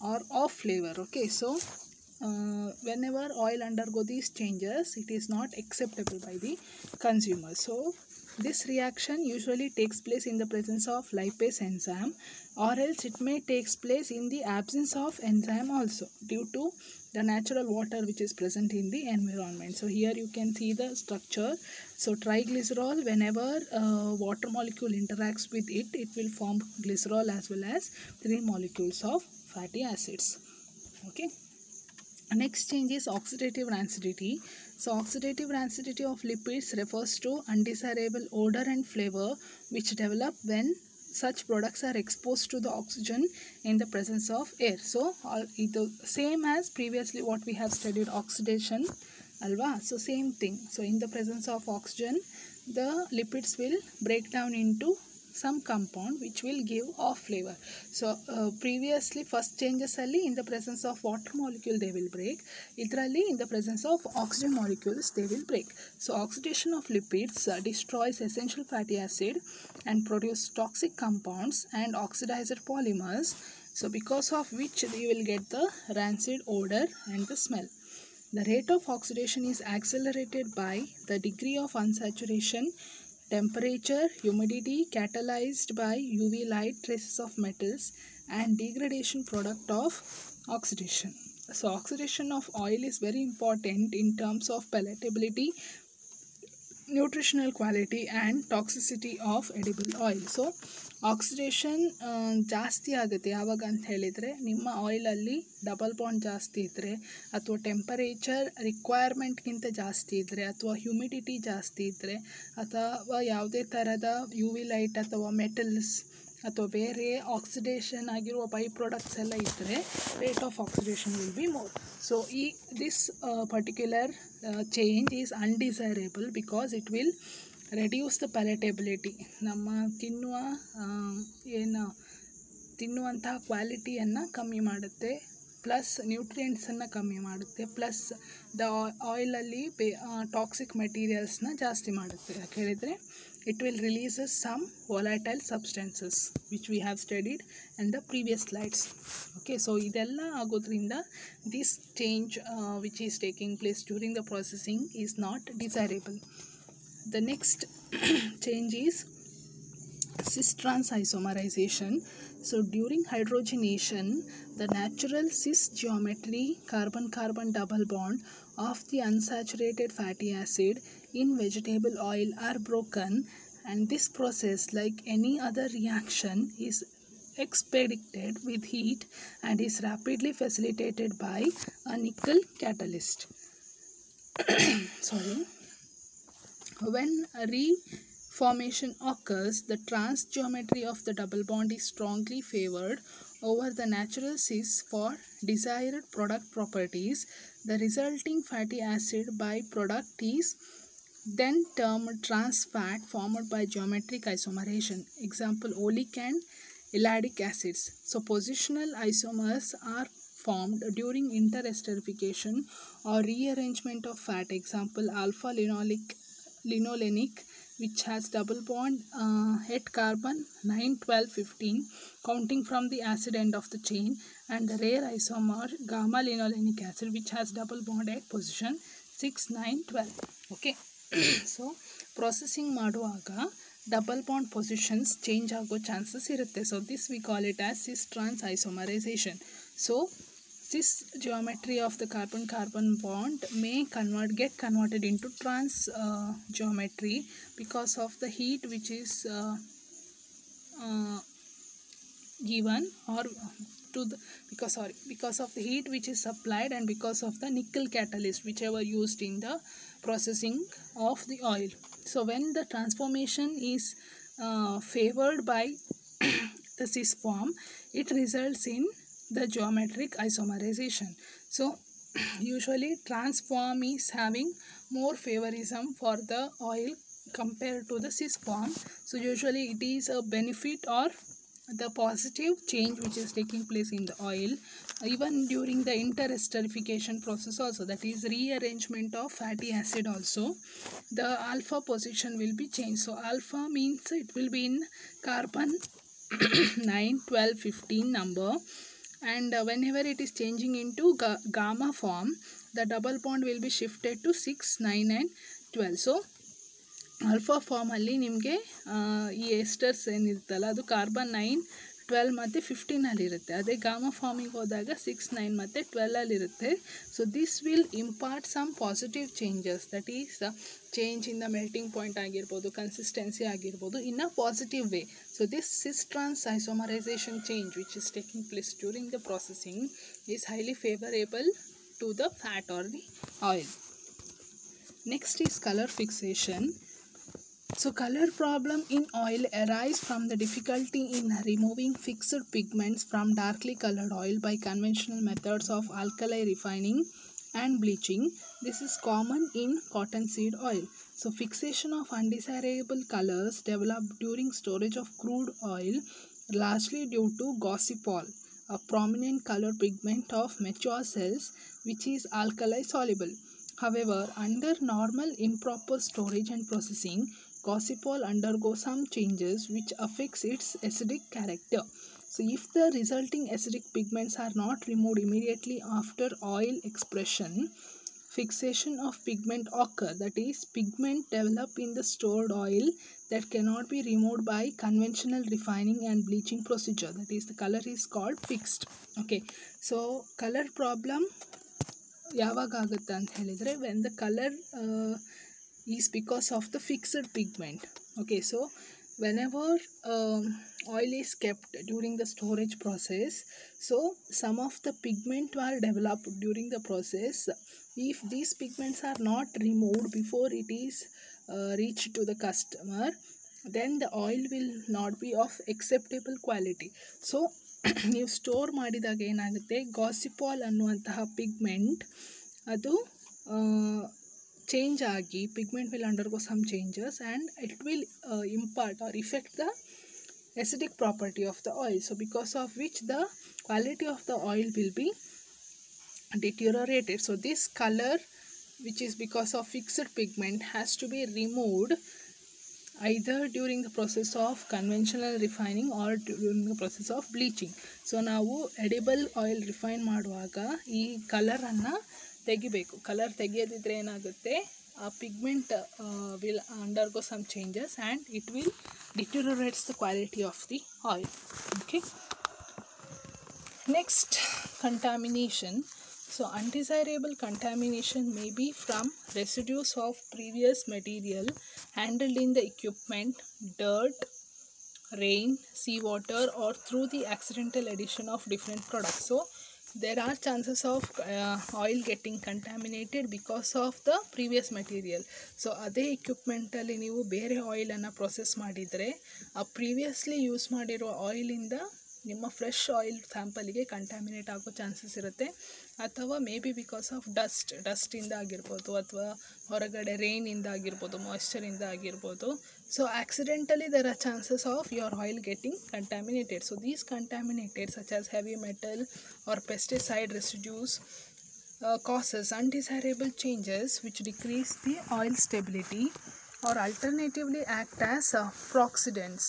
or off flavor. Okay, so whenever oil undergo these changes, it is not acceptable by the consumer. So this reaction usually takes place in the presence of lipase enzyme, or else it may takes place in the absence of enzyme also due to the natural water which is present in the environment. So here you can see the structure. So triglycerol, whenever water molecule interacts with it, it will form glycerol as well as 3 molecules of fatty acids. Okay, next change is oxidative rancidity. So oxidative rancidity of lipids refers to undesirable odor and flavor which develop when such products are exposed to the oxygen in the presence of air. So the same as previously what we have studied, oxidation alva. So same thing. So in the presence of oxygen, the lipids will break down into some compound which will give off flavor. So previously first changes alli in the presence of water molecule they will break, idralli in the presence of oxygen molecules they will break. So oxidation of lipids destroys essential fatty acid and produce toxic compounds and oxidized polymers, so because of which you will get the rancid odor and the smell. The rate of oxidation is accelerated by the degree of unsaturation, temperature, humidity, catalyzed by UV light, traces of metals, and degradation product of oxidation. So oxidation of oil is very important in terms of palatability, nutritional quality and toxicity of edible oil. So oxidation ಜಾಸ್ತಿ ಆಗುತ್ತೆ ಯಾವಾಗ ಅಂತ ಹೇಳಿದರೆ, ನಿಮ್ಮ ಆಯಿಲಲ್ಲಿ double bond ಜಾಸ್ತಿ ಇದ್ದರೆ, ಅಥವಾ temperature ರಿಕ್ವೈರ್ಮೆಂಟ್ಗಿಂತ ಜಾಸ್ತಿ ಇದ್ದರೆ, ಅಥವಾ ಹ್ಯುಮಿಡಿಟಿ ಜಾಸ್ತಿ ಇದ್ದರೆ, ಅಥವಾ ಯಾವುದೇ ಥರದ ಯು ವಿ ಲೈಟ್ ಅಥವಾ ಮೆಟಲ್ಸ್ ಅಥವಾ ಬೇರೆ ಆಕ್ಸಿಡೇಷನ್ ಆಗಿರುವ ಬೈ ಪ್ರಾಡಕ್ಟ್ಸ್ ಎಲ್ಲ ಇದ್ದರೆ rate of oxidation will be more. So this particular change is undesirable because it will reduce the palatability. ನಮ್ಮ ತಿನ್ನುವಂತಹ ಕ್ವಾಲಿಟಿಯನ್ನು ಕಮ್ಮಿ ಮಾಡುತ್ತೆ, ಪ್ಲಸ್ ನ್ಯೂಟ್ರಿಯೆಂಟ್ಸನ್ನು ಕಮ್ಮಿ ಮಾಡುತ್ತೆ, ಪ್ಲಸ್ ದ ಆಯಿಲಲ್ಲಿ ಟಾಕ್ಸಿಕ್ ಮೆಟೀರಿಯಲ್ಸ್ನ ಜಾಸ್ತಿ ಮಾಡುತ್ತೆ. ಯಾಕೆ ಹೇಳಿದರೆ it will releases some volatile substances which we have studied in the previous slides. Okay, so idella agodrinda this change which is taking place during the processing is not desirable. The next change is cis-trans isomerization. So during hydrogenation, the natural cis geometry carbon-carbon double bond of the unsaturated fatty acid in vegetable oil are broken, and this process, like any other reaction, is expedited with heat and is rapidly facilitated by a nickel catalyst. When a reformation occurs, the trans geometry of the double bond is strongly favored over the natural cis for desired product properties. The resulting fatty acid byproduct is then termed trans fat formed by geometric isomerization. Example, oleic and eladic acids. So positional isomers are formed during interesterification or rearrangement of fat. Example, alpha linolenic, which has double bond at carbon 9, 12, 15 counting from the acid end of the chain, and the rare isomer gamma linolenic acid, which has double bond at position 6, 9, 12. Okay. So processing ಮಾಡುವಾಗ double bond positions change ಆಗೋ chances ಇರುತ್ತೆ. So this we call it as cis trans isomerization. So cis geometry of the carbon-carbon bond may get converted into trans geometry because of the heat which is given, or because of the heat which is supplied, and because of the nickel catalyst whichever used in the processing of the oil. So when the transformation is favored by the cis form, it results in the geometric isomerization. So usually trans form is having more favorism for the oil compared to the cis form. So usually it is a benefit or the positive change which is taking place in the oil, even during the interesterification process also, that is rearrangement of fatty acid also, the alpha position will be changed. So alpha means it will be in carbon 9, 12, 15 number, and whenever it is changing into gamma form, the double bond will be shifted to 6, 9 and 12. So alpha ಫಾರ್ಮಲ್ಲಿ ನಿಮಗೆ ಈ esters ಏನಿರುತ್ತಲ್ಲ ಅದು carbon 9, 12 ಮತ್ತು 15ಅಲ್ಲಿರುತ್ತೆ. ಅದೇ gamma ಫಾರ್ಮಿಗೆ ಹೋದಾಗ 6, 9 ಮತ್ತು 12ಅಲ್ಲಿರುತ್ತೆ. So this will impart some positive changes, that is change in the melting point ಆಗಿರ್ಬೋದು, ಕನ್ಸಿಸ್ಟೆನ್ಸಿ ಆಗಿರ್ಬೋದು, in a positive way. So this cis trans isomerization change which is taking place during the processing is highly favorable to the fat or the oil. Next is color fixation. So color problem in oil arise from the difficulty in removing fixed pigments from darkly colored oil by conventional methods of alkali refining and bleaching. This is common in cottonseed oil. So fixation of undesirable colors developed during storage of crude oil, largely due to gossypol, a prominent color pigment of mature cells which is alkali soluble. However, under normal improper storage and processing, gossypol undergoes some changes which affects its acidic character. So if the resulting acidic pigments are not removed immediately after oil expression, fixation of pigment occur, that is pigment develop in the stored oil that cannot be removed by conventional refining and bleaching procedure, that is the color is called fixed. Okay, so color problem ಯಾವಾಗ ಆಗುತ್ತೆ ಅಂತ ಹೇಳಿದರೆ, when the colour is because of the fixed pigment. Okay, so whenever oil is kept during the storage process, so some of the pigment are developed during the process. If these pigments are not removed before it is reached to the customer, then the oil will not be of acceptable quality. So ನೀವು store ಮಾಡಿದಾಗ ಏನಾಗುತ್ತೆ, ಗಾಸಿಪಾಲ್ ಅನ್ನುವಂತಹ pigment ಅದು change agi, pigment will undergo some changes and it will impart or affect the acidic property of the oil. So because of which the quality of the oil will be deteriorated. So this color, which is because of fixed pigment, has to be removed either during the process of conventional refining or during the process of bleaching. So ನಾವು edible oil refine ಮಾಡುವಾಗ ಈ ಕಲರನ್ನು ತೆಗಿಬೇಕು. Colour ತೆಗೆಯದಿದ್ದರೆ ಏನಾಗುತ್ತೆ, ಆ pigment will undergo some changes and it will deteriorate the quality of the oil. Okay. Next, contamination. So undesirable contamination may be from residues of previous material handled in the equipment, dirt, rain, seawater, or through the accidental addition of different products. So there are chances of oil getting contaminated because of the previous material. So ಅದೇ equipmentಲ್ಲಿ ನೀವು ಬೇರೆ ಆಯಿಲನ್ನು process ಮಾಡಿದರೆ ಆ previously use ಮಾಡಿರೋ ಆಯಿಲಿಂದ ನಿಮ್ಮ fresh oil ಸ್ಯಾಂಪಲಿಗೆ contaminate ಆಗೋ chances ಇರುತ್ತೆ. ಅಥವಾ ಮೇ ಬಿ ಬಿಕಾಸ್ ಆಫ್ ಡಸ್ಟಿಂದ ಆಗಿರ್ಬೋದು, ಅಥವಾ ಹೊರಗಡೆ ರೇನಿಂದ ಆಗಿರ್ಬೋದು, ಮಾಯ್ಶ್ಚರಿಂದ ಆಗಿರ್ಬೋದು. So accidentally there are chances of your oil getting contaminated. So these contaminated such as heavy metal or pesticide residues causes undesirable changes which decrease the oil stability or alternatively act as peroxidants.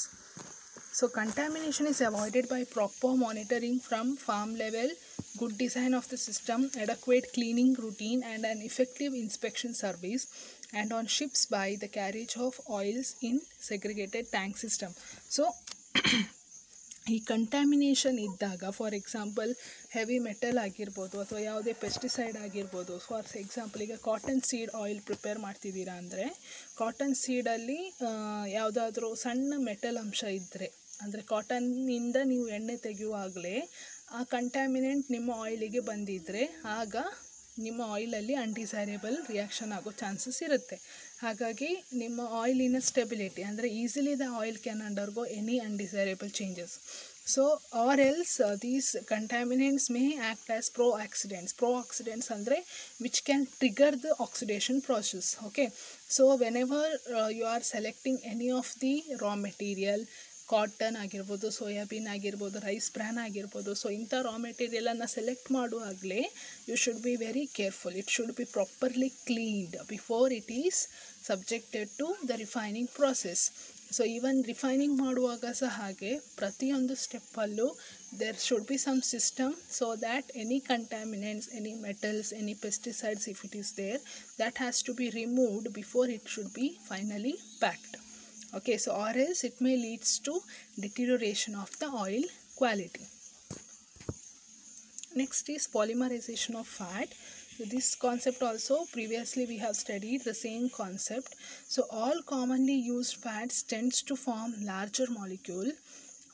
So contamination is avoided by proper monitoring from farm level, good design of the system, adequate cleaning routine and an effective inspection service, and on ships by the carriage of oils in segregated tank system. So ಈ contamination ಇದ್ದಾಗ, for example heavy metal ಆಗಿರ್ಬೋದು ಅಥವಾ ಯಾವುದೇ pesticide ಆಗಿರ್ಬೋದು. For example ಈಗ cotton seed oil prepare ಮಾಡ್ತಿದ್ದೀರಾ ಅಂದರೆ, cotton ಸೀಡಲ್ಲಿ ಯಾವುದಾದ್ರೂ ಸಣ್ಣ ಮೆಟಲ್ ಅಂಶ ಇದ್ದರೆ, ಅಂದರೆ ಕಾಟನ್ನಿಂದ ನೀವು ಎಣ್ಣೆ ತೆಗೆಯುವಾಗಲೇ ಆ ಕಂಟ್ಯಾಮಿನೆಂಟ್ ನಿಮ್ಮ ಆಯಿಲಿಗೆ ಬಂದಿದ್ದರೆ ಆಗ ನಿಮ್ಮ ಆಯಿಲಲ್ಲಿ ಅನ್ಡಿಸೈರೇಬಲ್ ರಿಯಾಕ್ಷನ್ ಆಗೋ ಚಾನ್ಸಸ್ ಇರುತ್ತೆ. ಹಾಗಾಗಿ ನಿಮ್ಮ ಆಯಿಲಿನ ಸ್ಟೆಬಿಲಿಟಿ ಅಂದರೆ easily the oil can undergo any undesirable changes. So or else these contaminants may act as pro-oxidants andre which can trigger the oxidation process. Okay, so whenever you are selecting any of the raw material, cotton ಆಗಿರ್ಬೋದು, soybean ಆಗಿರ್ಬೋದು, rice bran ಆಗಿರ್ಬೋದು, so ಇಂಥ raw ಮೆಟೀರಿಯಲನ್ನು select ಮಾಡುವಾಗಲೇ you should be very careful. It should be properly cleaned before it is subjected to the refining process. So even refining ಮಾಡುವಾಗ ಸಹ ಹಾಗೆ ಪ್ರತಿಯೊಂದು ಸ್ಟೆಪ್ಪಲ್ಲೂ there should be some system so that any contaminants, any metals, any pesticides if it is there, that has to be removed before it should be finally packed. Okay, so or else it may leads to deterioration of the oil quality. Next is polymerization of fat. So this concept also previously we have studied the same concept. So all commonly used fats tends to form larger molecule,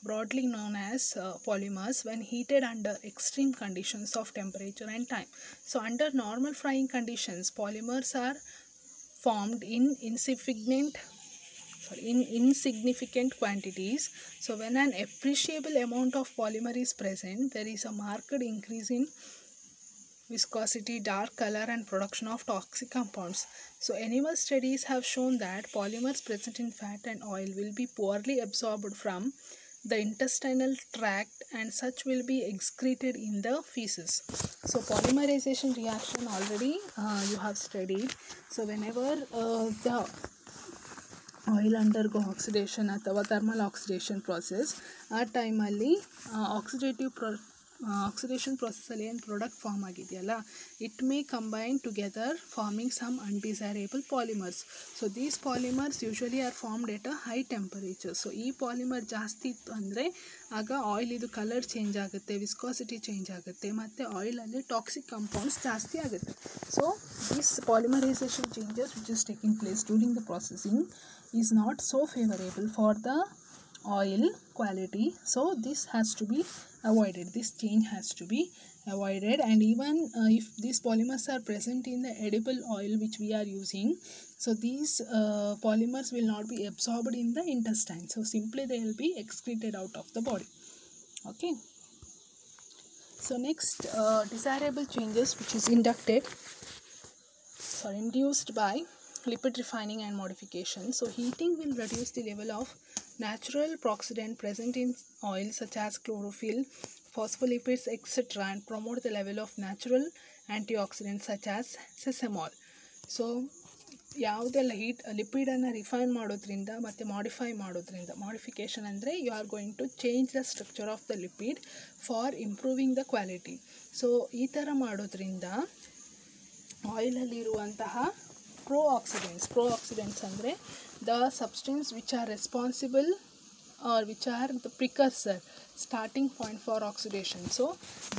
broadly known as polymers, when heated under extreme conditions of temperature and time. So under normal frying conditions, polymers are formed in insignificant quantities. So when an appreciable amount of polymer is present, there is a marked increase in viscosity, dark color and production of toxic compounds. So animal studies have shown that polymers present in fat and oil will be poorly absorbed from the intestinal tract and such will be excreted in the feces. So polymerization reaction already you have studied. So whenever the oil undergo oxidation ಅಥವಾ thermal oxidation process, ಆ ಟೈಮಲ್ಲಿ oxidative oxidation ಪ್ರೊಸೆಸ್ಸಲ್ಲಿ ಏನು product form ಆಗಿದೆಯಲ್ಲ, it may combine together forming some undesirable polymers. So these polymers usually are formed at a high temperature. So ಈ polymer ಜಾಸ್ತಿ ಇತ್ತು ಅಂದರೆ ಆಗ ಆಯಿಲ್ ಇದು ಕಲರ್ ಚೇಂಜ್ ಆಗುತ್ತೆ, ವಿಸ್ಕಾಸಿಟಿ ಚೇಂಜ್ ಆಗುತ್ತೆ, ಮತ್ತು ಆಯಿಲಲ್ಲಿ ಟಾಕ್ಸಿಕ್ ಕಂಪೌಂಡ್ಸ್ ಜಾಸ್ತಿ ಆಗುತ್ತೆ. So this polymerization changes which is taking place during the processing is not so favourable for the oil quality. So this has to be avoided, this change has to be avoided. And even if these polymers are present in the edible oil which we are using, so these polymers will not be absorbed in the intestine, so simply they will be excreted out of the body. Okay, so next desirable changes which is induced by lipid refining and modification. So heating will reduce the level of natural peroxidant present in oil such as chlorophyll, phospholipids, etc., and promote the level of natural antioxidants such as sesamol. So ಯಾವುದೆಲ್ಲ ಲಿಪಿಡನ್ನು refine ಮಾಡೋದ್ರಿಂದ ಮತ್ತು modification ಅಂದರೆ you are going to change the structure of the lipid for improving the quality. So ಈ ಥರ ಮಾಡೋದ್ರಿಂದ ಆಯಿಲಲ್ಲಿರುವಂತಹ pro-oxidants ಅಂದರೆ the substance which are responsible or which are the precursor starting point for oxidation. So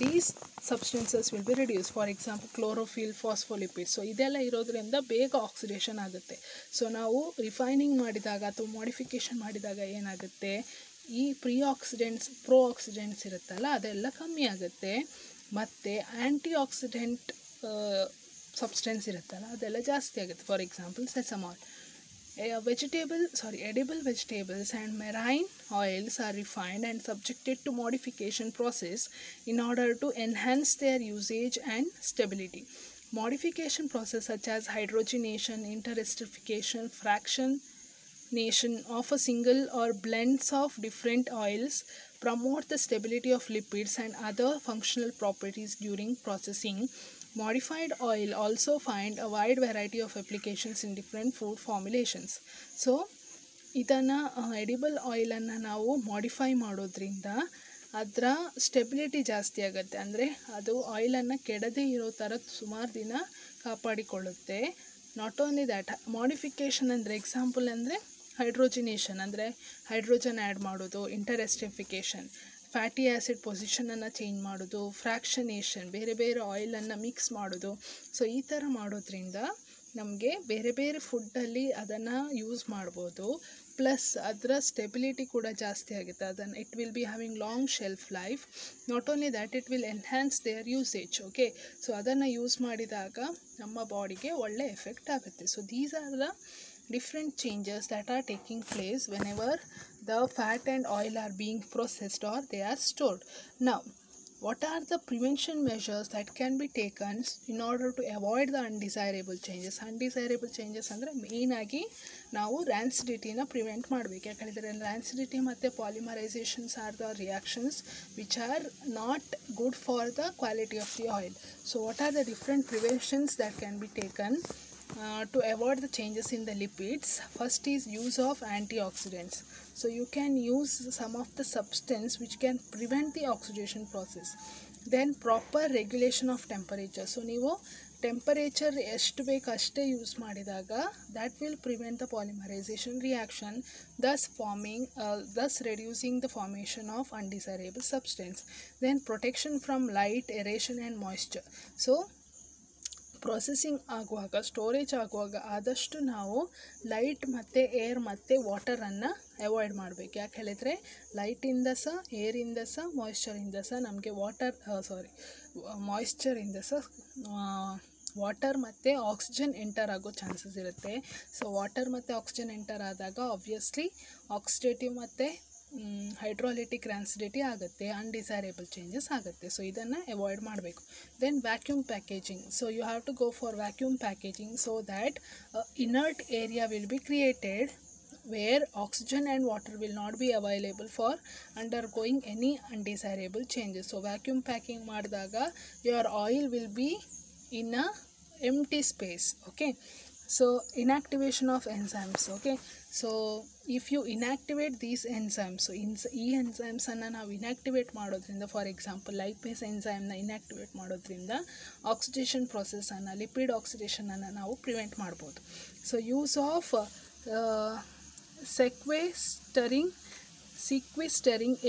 these substances will be reduced. For example, chlorophyll, phospholipids. So ಇದೆಲ್ಲ ಇರೋದ್ರಿಂದ ಬೇಗ oxidation ಆಗುತ್ತೆ. So ನಾವು refining ಮಾಡಿದಾಗ ಅಥವಾ ಮಾಡಿಫಿಕೇಷನ್ ಮಾಡಿದಾಗ ಏನಾಗುತ್ತೆ, ಈ ಪ್ರೋ ಆಕ್ಸಿಡೆಂಟ್ಸ್ ಇರುತ್ತಲ್ಲ ಅದೆಲ್ಲ ಕಮ್ಮಿ ಆಗುತ್ತೆ, ಮತ್ತು ಆ್ಯಂಟಿ ಆಕ್ಸಿಡೆಂಟ್ ಸಬ್ಸ್ಟೆನ್ಸ್ ಇರುತ್ತಲ್ಲ ಅದೆಲ್ಲ ಜಾಸ್ತಿ ಆಗುತ್ತೆ. For example sesamol. edible vegetables and marine oils are refined and subjected to modification process in order to enhance their usage and stability. Modification process such as hydrogenation, interesterification, fractionation of a single or blends of different oils promote the stability of lipids and other functional properties during processing. Modified oil also find a wide variety of applications in different food formulations. So ಇದನ್ನು edible ಆಯಿಲನ್ನು ನಾವು modify ಮಾಡೋದ್ರಿಂದ ಅದರ stability ಜಾಸ್ತಿ ಆಗುತ್ತೆ. ಅಂದರೆ ಅದು ಆಯಿಲನ್ನು ಕೆಡದೇ ಇರೋ ಥರ ಸುಮಾರು ದಿನ ಕಾಪಾಡಿಕೊಳ್ಳುತ್ತೆ. ನಾಟ್ ಓನ್ಲಿ ದ್ಯಾಟ್, ಮಾಡಿಫಿಕೇಷನ್ ಅಂದರೆ ಎಕ್ಸಾಂಪಲ್ ಅಂದರೆ ಹೈಡ್ರೋಜಿನೇಷನ್ ಅಂದರೆ ಹೈಡ್ರೋಜನ್ ಆ್ಯಡ್ ಮಾಡೋದು, ಇಂಟರೆಸ್ಟಿಫಿಕೇಷನ್, ಫ್ಯಾಟಿ ಆ್ಯಸಿಡ್ ಪೊಸಿಷನನ್ನು ಚೇಂಜ್ ಮಾಡೋದು, ಫ್ರ್ಯಾಕ್ಷನೇಷನ್ ಬೇರೆ ಬೇರೆ ಆಯಿಲನ್ನು ಮಿಕ್ಸ್ ಮಾಡೋದು. ಸೊ ಈ ಥರ ಮಾಡೋದ್ರಿಂದ ನಮಗೆ ಬೇರೆ ಬೇರೆ ಫುಡ್ಡಲ್ಲಿ ಅದನ್ನು ಯೂಸ್ ಮಾಡ್ಬೋದು. ಪ್ಲಸ್ ಅದರ ಸ್ಟೆಬಿಲಿಟಿ ಕೂಡ ಜಾಸ್ತಿ ಆಗುತ್ತೆ. ಅದನ್ನು it will be having long shelf life. Not only that, it will enhance their usage. Okay, so ಅದನ್ನು ಯೂಸ್ ಮಾಡಿದಾಗ ನಮ್ಮ ಬಾಡಿಗೆ ಒಳ್ಳೆ ಎಫೆಕ್ಟ್ ಆಗುತ್ತೆ. So these are the different changes that are taking place whenever the fat and oil are being processed or they are stored. Now, what are the prevention measures that can be taken in order to avoid the undesirable changes? Undesirable changes ಅಂದರೆ ಮೇಯ್ನಾಗಿ ನಾವು ರ್ಯಾನ್ಸಿಡಿಟಿನ prevent ಮಾಡಬೇಕು. ಯಾಕಂದರೆ rancidity ಮತ್ತು polymerizations are the reactions which are not good for the quality of the oil. So what are the different preventions that can be taken to avoid the changes in the lipids? First is use of antioxidants. So you can use some of the substance which can prevent the oxidation process. Then proper regulation of temperature. So ನೀವು temperature ಎಷ್ಟು ಬೇಕು ಅಷ್ಟೇ use ಮಾಡಿದಾಗ that will prevent the polymerization reaction, thus reducing the formation of undesirable substance. Then protection from light, aeration and moisture. So processing ಆಗುವಾಗ, storage ಆಗುವಾಗ ಆದಷ್ಟು ನಾವು light ಮತ್ತು ಏರ್ ಮತ್ತು ವಾಟರನ್ನು ಅವಾಯ್ಡ್ ಮಾಡಬೇಕು. ಯಾಕೆ ಹೇಳಿದರೆ ಲೈಟಿಂದ ಸಹ, ಏರಿಂದ ಸಹ, ಮಾಯಿಶ್ಚರಿಂದ ಸಹ ನಮಗೆ ಮಾಯಿಶ್ಚರಿಂದ ಸಹ ವಾಟರ್ ಮತ್ತು ಆಕ್ಸಿಜನ್ ಎಂಟರ್ ಆಗೋ ಚಾನ್ಸಸ್ ಇರುತ್ತೆ. ಸೊ ವಾಟರ್ ಮತ್ತು ಆಕ್ಸಿಜನ್ ಎಂಟರ್ ಆದಾಗ ಆಬ್ವಿಯಸ್ಲಿ ಆಕ್ಸಿಡೇಟಿವ್ ಮತ್ತು ಹೈಡ್ರಾಲಿಟಿಕ್ ರ್ಯಾನ್ಸಿಡಿಟಿ ಆಗುತ್ತೆ, ಅನ್ಡಿಸೈರೇಬಲ್ ಚೇಂಜಸ್ ಆಗುತ್ತೆ. ಸೊ ಇದನ್ನು ಅವಾಯ್ಡ್ ಮಾಡಬೇಕು. Then vacuum packaging. So you have to go for vacuum packaging so that inert area will be created where oxygen and water will not be available for undergoing any undesirable changes. So vacuum packing ಮಾಡಿದಾಗ your oil will be in a empty space. Okay, so inactivation of enzymes. Okay, so if you inactivate these enzymes, so ಈ ಎನ್ಸೈಮ್ಸನ್ನು ನಾವು inactivate ಮಾಡೋದ್ರಿಂದ, for example lipase ಎನ್ಸೈಮ್ನ inactivate ಮಾಡೋದ್ರಿಂದ oxidation ಪ್ರೊಸೆಸನ್ನು, lipid ಆಕ್ಸಿಡೇಷನನ್ನು ನಾವು ಪ್ರಿವೆಂಟ್ ಮಾಡ್ಬೋದು. So use of sequestering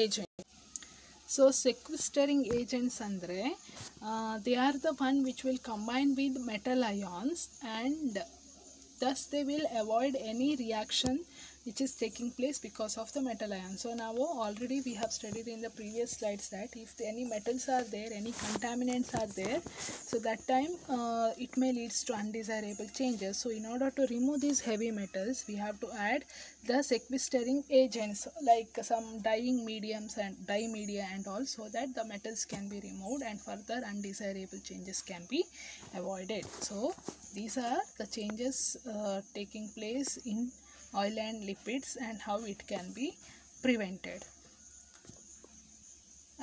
agent. So sequestering agents andre they are the one which will combine with metal ions, and thus they will avoid any reaction which is taking place because of the metal ion. So now already we have studied in the previous slides that if any metals are there, any contaminants are there, so that time it may leads to undesirable changes. So in order to remove these heavy metals, we have to add the sequestering agents like some dyeing mediums and dye media and all, so that the metals can be removed and further undesirable changes can be avoided. So these are the changes taking place in oil and lipids and how it can be prevented.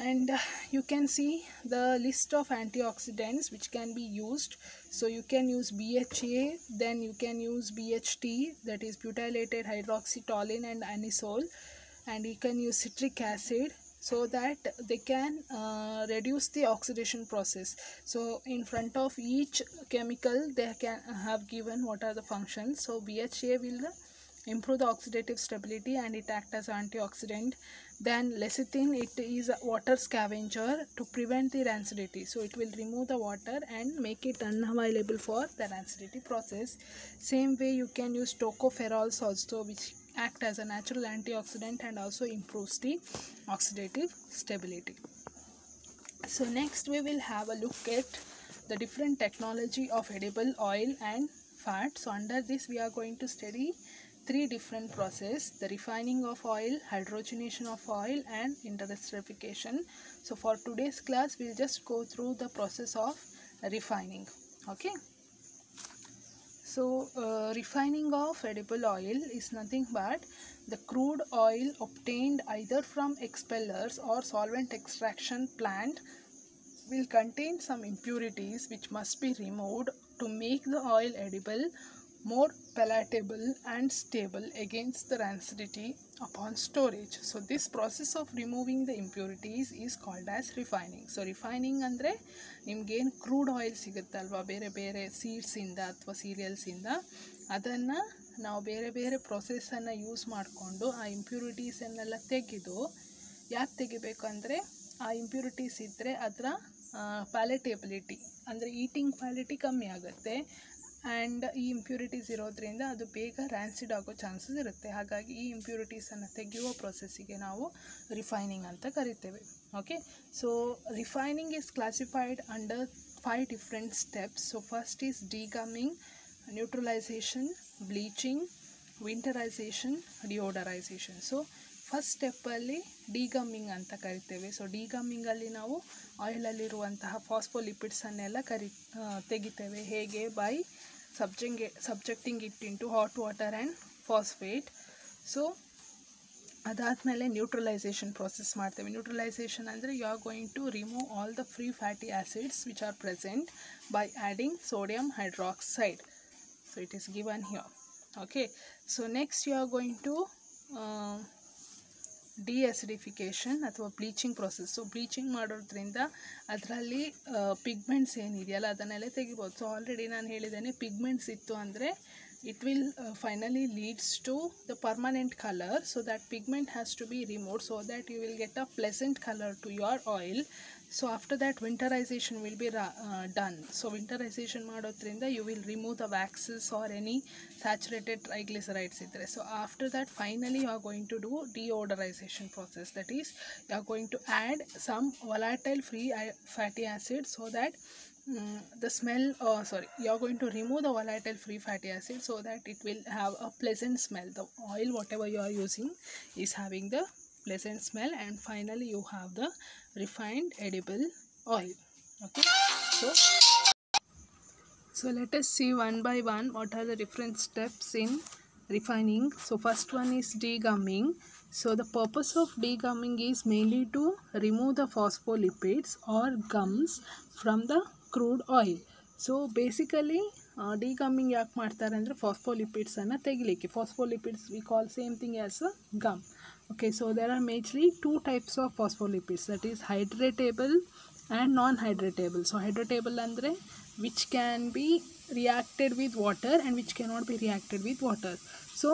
And you can see the list of antioxidants which can be used. So you can use BHA, then you can use BHT, that is butylated hydroxytoluene and anisole, and you can use citric acid, so that they can reduce the oxidation process. So in front of each chemical they can have given what are the functions. So BHA will improve the oxidative stability and it acts as antioxidant. Then lecithin, it is a water scavenger to prevent the rancidity, so it will remove the water and make it unavailable for the rancidity process. Same way you can use tocopherols also, which act as a natural antioxidant and also improves the oxidative stability. So next we will have a look at the different technology of edible oil and fat. So under this we are going to study three different processes: the refining of oil, hydrogenation of oil, and industrialization. So for today's class we'll just go through the process of refining. Okay, so refining of edible oil is nothing but the crude oil obtained either from expellers or solvent extraction plant will contain some impurities which must be removed to make the oil edible, more palatable and stable against the rancidity upon storage. So this process of removing the impurities is called as refining. So refining andre nimge ಏನು crude oil ಸಿಗುತ್ತಲ್ವ ಬೇರೆ ಬೇರೆ ಸೀಡ್ಸಿಂದ ಅಥವಾ ಸೀರಿಯಲ್ಸಿಂದ, ಅದನ್ನು ನಾವು ಬೇರೆ ಬೇರೆ ಪ್ರೊಸೆಸನ್ನು use ಮಾಡಿಕೊಂಡು ಆ ಇಂಪ್ಯೂರಿಟೀಸನ್ನೆಲ್ಲ ತೆಗೆದು, ಯಾಕೆ ತೆಗಿಬೇಕು ಅಂದರೆ ಆ ಇಂಪ್ಯೂರಿಟೀಸ್ ಇದ್ದರೆ ಅದರ ಪ್ಯಾಲೆಟೇಬಿಲಿಟಿ ಅಂದರೆ ಈಟಿಂಗ್ ಕ್ವಾಲಿಟಿ ಕಮ್ಮಿ ಆಗುತ್ತೆ, ಆ್ಯಂಡ್ ಈ ಇಂಪ್ಯೂರಿಟೀಸ್ ಇರೋದ್ರಿಂದ ಅದು ಬೇಗ ರ್ಯಾನ್ಸಿಡ್ ಆಗೋ ಚಾನ್ಸಸ್ ಇರುತ್ತೆ. ಹಾಗಾಗಿ ಈ ಇಂಪ್ಯೂರಿಟೀಸನ್ನು ತೆಗೆಯುವ ಪ್ರೊಸೆಸ್ಸಿಗೆ ನಾವು ರಿಫೈನಿಂಗ್ ಅಂತ ಕರಿತೇವೆ. Okay, so refining is classified under 5 different steps. So first is degumming, neutralization, bleaching, winterization, deodorization. So first ಸ್ಟೆಪ್ಪಲ್ಲಿ ಡಿಗಮ್ಮಿಂಗ್ ಅಂತ ಕರಿತೇವೆ. ಸೊ ಡಿಗಮ್ಮಿಂಗಲ್ಲಿ ನಾವು ಆಯಿಲಲ್ಲಿರುವಂತಹ ಫಾಸ್ಫೋಲಿಪಿಡ್ಸನ್ನೆಲ್ಲ ತೆಗಿತೇವೆ. ಹೇಗೆ? By subjecting it into hot water and phosphate. So ಅದಾದಮೇಲೆ ನ್ಯೂಟ್ರಲೈಸೇಷನ್ ಪ್ರಾಸೆಸ್ ಮಾಡ್ತೇವೆ. ನ್ಯೂಟ್ರಲೈಸೇಷನ್ ಅಂದರೆ you are going to remove all the free fatty acids which are present by adding sodium hydroxide. So it is given here. Okay, so next you are going to deacidification ಅಥವಾ bleaching process. So bleaching ಮಾಡೋದ್ರಿಂದ ಅದರಲ್ಲಿ pigments ಏನಿದೆಯಲ್ಲ ಅದನ್ನೆಲ್ಲ ತೆಗಿಬೋದು. So already ನಾನು ಹೇಳಿದ್ದೇನೆ, pigments ಇತ್ತು ಅಂದರೆ it will finally leads to the permanent color. So that pigment has to be removed so that you will get a pleasant color to your oil. So after that winterization will be done. So winterization ಮಾಡೋದ್ರಿಂದ you will remove the waxes or any saturated triglycerides idre. So after that finally you are going to do deodorization process. That is, you are going to add some volatile free fatty acids so that the smell, you are going to remove the volatile free fatty acid so that it will have a pleasant smell. The oil whatever you are using is having the pleasant smell, and finally you have the refined edible oil. Okay, so let us see one by one what are the different steps in refining. So first one is degumming. So the purpose of degumming is mainly to remove the phospholipids or gums from the crude oil. So basically degumming ಯಾಕೆ ಮಾಡ್ತಾರೆ ಅಂದರೆ ಫಾಸ್ಫೋಲಿಪಿಡ್ಸನ್ನು ತೆಗಿಲಿಕ್ಕೆ. Phospholipids we call same thing as a gum. Okay, so there are majorly two types of phospholipids, that is hydratable and non-hydratable. So hydratable andre which can be reacted with water and which cannot be reacted with water. So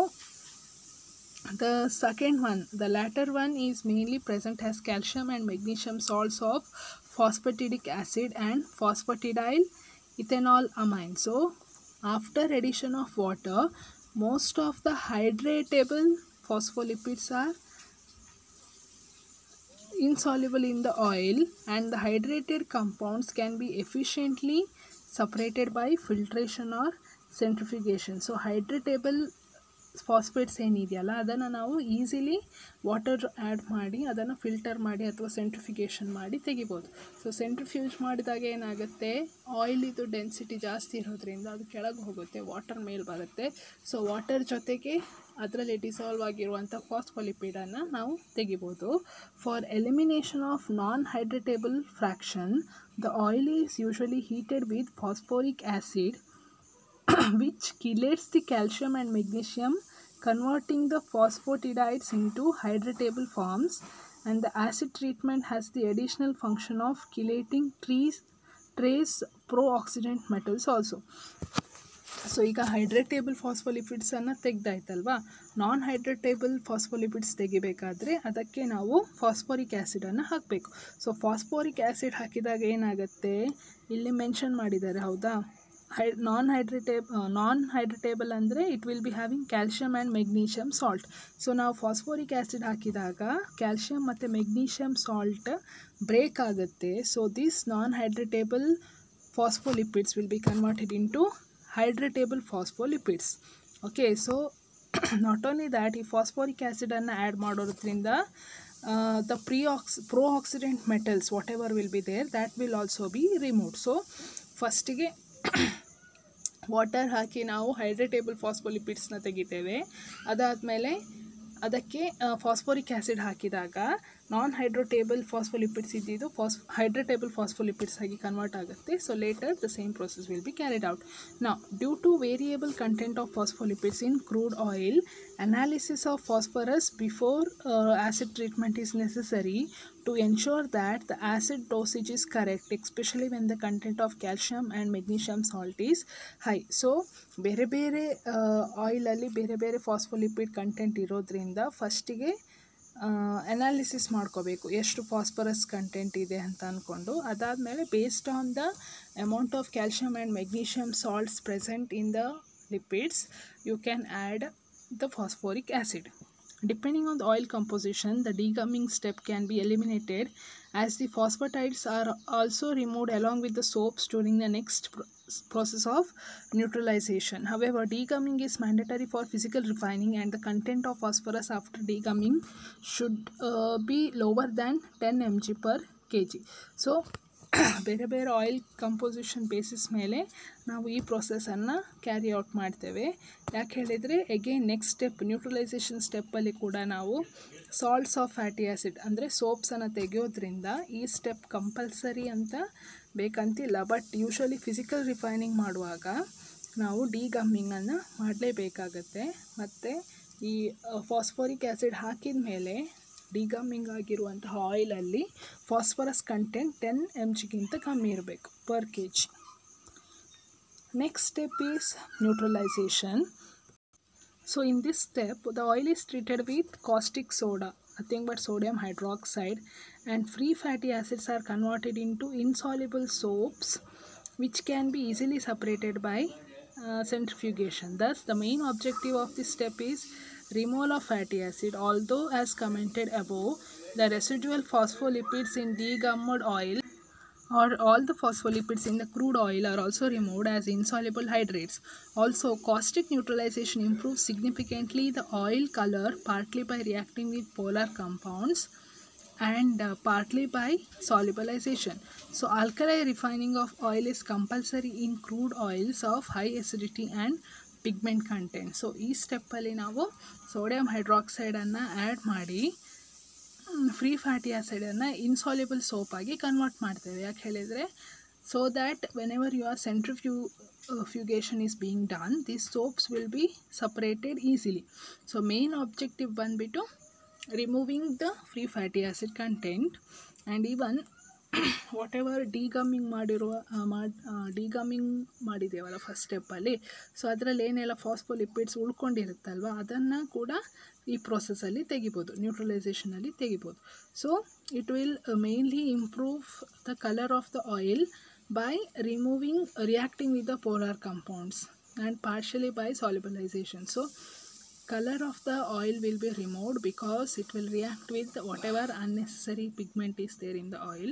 the second one, the latter one, is mainly present as calcium and magnesium salts of phosphatidic acid and phosphatidyl ethanol amine. So after addition of water, most of the hydratable phospholipids are insoluble in the oil, and the hydrated compounds can be efficiently separated by filtration or centrifugation. So hydratable phosphates ಏನಿದೆಯಲ್ಲ ಅದನ್ನು ನಾವು easily water add ಮಾಡಿ ಅದನ್ನು filter ಮಾಡಿ ಅಥವಾ ಸೆಂಟ್ರಿಫಿಕೇಷನ್ ಮಾಡಿ ತೆಗಿಬೋದು. So centrifuge ಮಾಡಿದಾಗ ಏನಾಗುತ್ತೆ, ಆಯಿಲಿದು ಡೆನ್ಸಿಟಿ ಜಾಸ್ತಿ ಇರೋದ್ರಿಂದ ಅದು ಕೆಳಗೆ ಹೋಗುತ್ತೆ, ವಾಟರ್ ಮೇಲೆ ಬರುತ್ತೆ. ಸೊ ವಾಟರ್ ಜೊತೆಗೆ ಅದರಲ್ಲಿ ಡಿಸಾಲ್ವ್ ಆಗಿರುವಂಥ ಫಾಸ್ಫೋಲಿಪಿಡನ್ನು ನಾವು ತೆಗಿಬೋದು. For elimination of non hydratable fraction, the oil is usually heated with phosphoric acid which chelates the calcium and magnesium, converting the phosphatidides into hydratable forms, and the acid treatment has the additional function of chelating trace pro-oxidant metals also. So ಈಗ ಹೈಡ್ರೇಟೇಬಲ್ ಫಾಸ್ಫೋಲಿಪಿಡ್ಸನ್ನು ತೆಗೆದಾಯ್ತಲ್ವಾ, ನಾನ್ hydratable ಫಾಸ್ಫೋಲಿಪಿಡ್ಸ್ ತೆಗಿಬೇಕಾದ್ರೆ ಅದಕ್ಕೆ ನಾವು phosphoric ಆ್ಯಸಿಡನ್ನು ಹಾಕಬೇಕು. So phosphoric acid ಹಾಕಿದಾಗ ಏನಾಗುತ್ತೆ, ಇಲ್ಲಿ mention ಮಾಡಿದ್ದಾರೆ ಹೌದಾ, non hydratable ಅಂದರೆ it will be having calcium and magnesium salt. So ನಾವು ಫಾಸ್ಫೋರಿಕ್ ಆ್ಯಸಿಡ್ ಹಾಕಿದಾಗ ಕ್ಯಾಲ್ಶಿಯಮ್ ಮತ್ತು ಮೆಗ್ನೀಷಿಯಮ್ ಸಾಲ್ಟ್ ಬ್ರೇಕ್ ಆಗುತ್ತೆ. So this non hydratable phospholipids will be converted into hydratable phospholipids. Okay, so not only that, ಈ phosphoric ಆ್ಯಸಿಡನ್ನು add ಮಾಡೋದ್ರಿಂದ the pro-oxidant metals whatever will be there, that will also be removed. So ಫಸ್ಟಿಗೆ water ಹಾಕಿ ನಾವು ಹೈಡ್ರೇಟೇಬಲ್ ಫಾಸ್ಫೋಲಿಪಿಡ್ಸ್ನ ತೆಗಿತೇವೆ. ಅದಾದಮೇಲೆ ಅದಕ್ಕೆ phosphoric acid ಹಾಕಿದಾಗ ನಾನ್ ಹೈಡ್ರೋಟೇಬಲ್ ಫಾಸ್ಫೋಲಿಪಿಡ್ಸ್ ಇದ್ದಿದ್ದು ಹೈಡ್ರೇಟೇಬಲ್ ಫಾಸ್ಫೋಲಿಪಿಡ್ಸ್ ಆಗಿ ಕನ್ವರ್ಟ್ ಆಗುತ್ತೆ. So litre the same process will be carried out. Now, due to variable content of phospholipids in crude oil, analysis of phosphorus before acid treatment is necessary to ensure that the acid dosage is correct, especially when the content of calcium and magnesium salt is high. So ಬೇರೆ ಬೇರೆ ಆಯಿಲಲ್ಲಿ ಬೇರೆ ಬೇರೆ phospholipid content ಇರೋದ್ರಿಂದ ಫಸ್ಟಿಗೆ analysis ಮಾಡ್ಕೋಬೇಕು ಎಷ್ಟು phosphorus content ಇದೆ ಅಂತ ಅಂದ್ಕೊಂಡು. ಅದಾದಮೇಲೆ based on the amount of calcium and magnesium salts present in the lipids, you can add the phosphoric acid. Depending on the oil composition, the degumming step can be eliminated, as the phosphatides are also removed along with the soaps during the next process of neutralization. However, degumming is mandatory for physical refining, and the content of phosphorus after degumming should be lower than 10 mg per kg. So ಬೇರೆ ಬೇರೆ oil composition basis ಮೇಲೆ ನಾವು ಈ ಪ್ರೊಸೆಸನ್ನು carry out ಮಾಡ್ತೇವೆ. ಯಾಕೆ ಹೇಳಿದರೆ again next step neutralisation ಸ್ಟೆಪ್ಪಲ್ಲಿ ಕೂಡ ನಾವು ಸಾಲ್ಟ್ಸ್ ಆಫ್ ಫ್ಯಾಟಿ ಆ್ಯಸಿಡ್ ಅಂದರೆ ಸೋಪ್ಸನ್ನು ತೆಗೆಯೋದ್ರಿಂದ ಈ ಸ್ಟೆಪ್ ಕಂಪಲ್ಸರಿ ಅಂತ ಬೇಕಂತಿಲ್ಲ. ಬಟ್ ಯೂಶ್ವಲಿ ಫಿಸಿಕಲ್ ರಿಫೈನಿಂಗ್ ಮಾಡುವಾಗ ನಾವು ಡಿಗಮ್ಮಿಂಗನ್ನು ಮಾಡಲೇಬೇಕಾಗತ್ತೆ. ಮತ್ತು ಈ ಫಾಸ್ಫೋರಿಕ್ ಆ್ಯಸಿಡ್ ಹಾಕಿದ ಮೇಲೆ ಡಿಗಮ್ಮಿಂಗ್ ಆಗಿರುವಂತಹ ಆಯಿಲಲ್ಲಿ ಫಾಸ್ಫರಸ್ ಕಂಟೆಂಟ್ 10 mg ಕಮ್ಮಿ ಇರಬೇಕು per kg. Next step is neutralisation. So in this step the oil is treated with caustic soda, nothing but sodium hydroxide, and free fatty acids are converted into insoluble soaps which can be easily separated by centrifugation. Thus, the main objective of this step is removal of fatty acid. Although as commented above, the residual phospholipids in degummed oil or all the phospholipids in the crude oil are also removed as insoluble hydrates. Also, caustic neutralization improves significantly the oil color, partly by reacting with polar compounds and partly by solubilization. So alkali refining of oil is compulsory in crude oils of high acidity and pigment content. So ಈ ಸ್ಟೆಪ್ಪಲ್ಲಿ ನಾವು sodium ಹೈಡ್ರಾಕ್ಸೈಡನ್ನು add ಮಾಡಿ free fatty ಆ್ಯಸಿಡನ್ನು insoluble ಸೋಪಾಗಿ convert ಮಾಡ್ತೇವೆ. ಯಾಕೆ ಹೇಳಿದರೆ so that whenever your centrifugation is being done, these soaps will be separated easily. So main objective ಬಂದ್ಬಿಟ್ಟು removing the free fatty acid content, and even whatever degumming ಮಾಡಿದೇವಲ್ಲ first ಸ್ಟೆಪ್ಪಲ್ಲಿ, so ಅದರಲ್ಲಿ ಏನೆಲ್ಲ ಫಾಸ್ಫೋಲಿಪಿಡ್ಸ್ ಉಳ್ಕೊಂಡಿರುತ್ತಲ್ವ ಅದನ್ನು ಕೂಡ ಈ ಪ್ರೊಸೆಸಲ್ಲಿ ತೆಗಿಬೋದು, ನ್ಯೂಟ್ರಲೈಸೇಷನಲ್ಲಿ ತೆಗಿಬೋದು. So it will mainly improve the colour of the oil by reacting with the polar compounds and partially by solubilization. So color of the oil will be removed because it will react with whatever unnecessary pigment is there in the oil.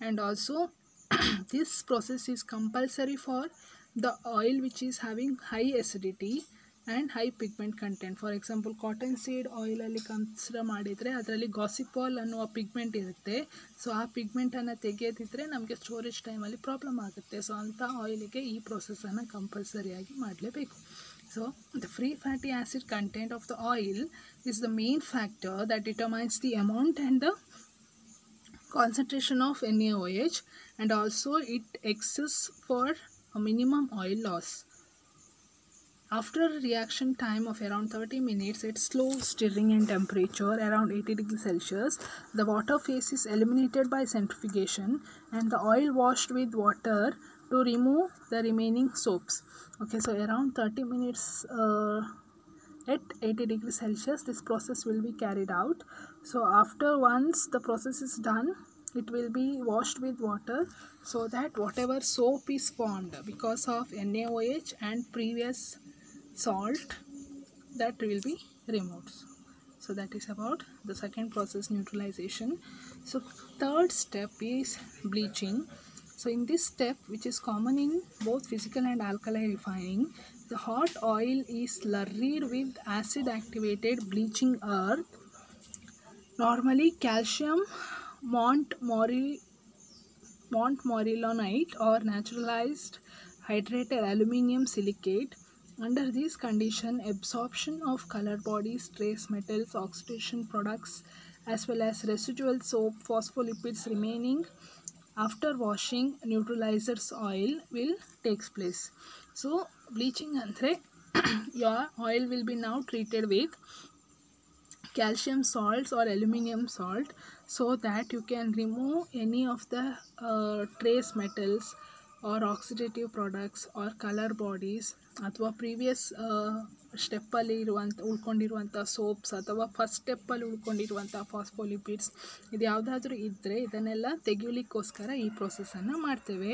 And also this process is compulsory for the oil which is having high acidity and high pigment content. For example, cotton seed oil ಅಲ್ಲಿ consider ಮಾಡಿದರೆ ಅದರಲ್ಲಿ ಗಾಸಿಪಾಲ್ ಅನ್ನುವ pigment ಇರುತ್ತೆ. So ಆ ಪಿಗ್ಮೆಂಟನ್ನು ತೆಗೆಯೋದಿದ್ರೆ ನಮಗೆ storage ಟೈಮಲ್ಲಿ problem ಆಗುತ್ತೆ. So ಅಂಥ ಆಯಿಲಿಗೆ ಈ ಪ್ರೊಸೆಸನ್ನು ಕಂಪಲ್ಸರಿಯಾಗಿ ಮಾಡಲೇಬೇಕು. So the free fatty acid content of the oil is the main factor that determines the amount and the concentration of NaOH, and also it exists for a minimum oil loss. After a reaction time of around 30 minutes at slow stirring and temperature around 80 degrees Celsius, the water phase is eliminated by centrifugation and the oil washed with water to remove the remaining soaps. Okay, so around 30 minutes at 80 degrees Celsius this process will be carried out. So after once the process is done, it will be washed with water so that whatever soap is formed because of NaOH and previous salt, that will be removed. So that is about the second process, neutralization. So third step is bleaching. So in this step, which is common in both physical and alkali refining, the hot oil is slurried with acid activated bleaching earth, normally calcium montmorillonite or naturalized hydrated aluminium silicate. Under this condition, absorption of color bodies, trace metals, oxidation products, as well as residual soap phospholipids remaining after washing neutralizers oil will takes place. So bleaching andre your oil will be now treated with calcium salts or aluminium salt so that you can remove any of the trace metals or oxidative products or color bodies ಅಥವಾ previous ಸ್ಟೆಪ್ಪಲ್ಲಿ ಉಳ್ಕೊಂಡಿರುವಂಥ soaps ಅಥವಾ first ಸ್ಟೆಪ್ಪಲ್ಲಿ ಉಳ್ಕೊಂಡಿರುವಂಥ ಫಾಸ್ಫೋಲಿಪಿಡ್ಸ್ ಇದು ಯಾವುದಾದ್ರೂ ಇದ್ದರೆ ಇದನ್ನೆಲ್ಲ ತೆಗೆಯಲಿಕ್ಕೋಸ್ಕರ ಈ ಪ್ರೊಸೆಸನ್ನು ಮಾಡ್ತೇವೆ